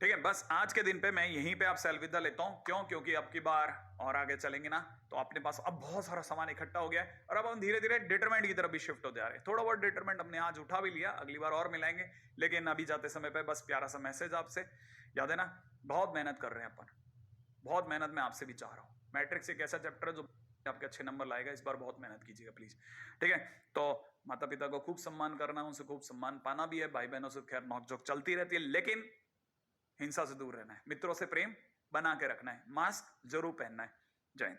ठीक है, बस आज के दिन पे मैं यहीं पे आपसे अलविदा लेता हूं। क्यों? क्योंकि अब की बार और आगे चलेंगे ना तो अपने पास अब बहुत सारा सामान इकट्ठा हो गया है, और अब हम धीरे धीरे डिटरमिनेंट की तरफ भी शिफ्ट होते जा रहे हैं। थोड़ा बहुत डिटरमिनेंट हमने आज उठा भी लिया, अगली बार और मिलाएंगे। लेकिन अभी जाते समय पे बस प्यारा सा मैसेज आपसे, याद है ना, बहुत मेहनत कर रहे हैं अपन, बहुत मेहनत मैं आपसे भी चाह रहा हूँ। मैट्रिक्स एक ऐसा चैप्टर है जो आपके अच्छे नंबर लाएगा, इस बार बहुत मेहनत कीजिएगा प्लीज। ठीक है? तो माता पिता को खूब सम्मान करना, उनसे खूब सम्मान पाना भी है, भाई बहनों से खैर नोकझोंक चलती रहती है, लेकिन हिंसा से दूर रहना है, मित्रों से प्रेम बना के रखना है, मास्क जरूर पहनना है। जय हिंद।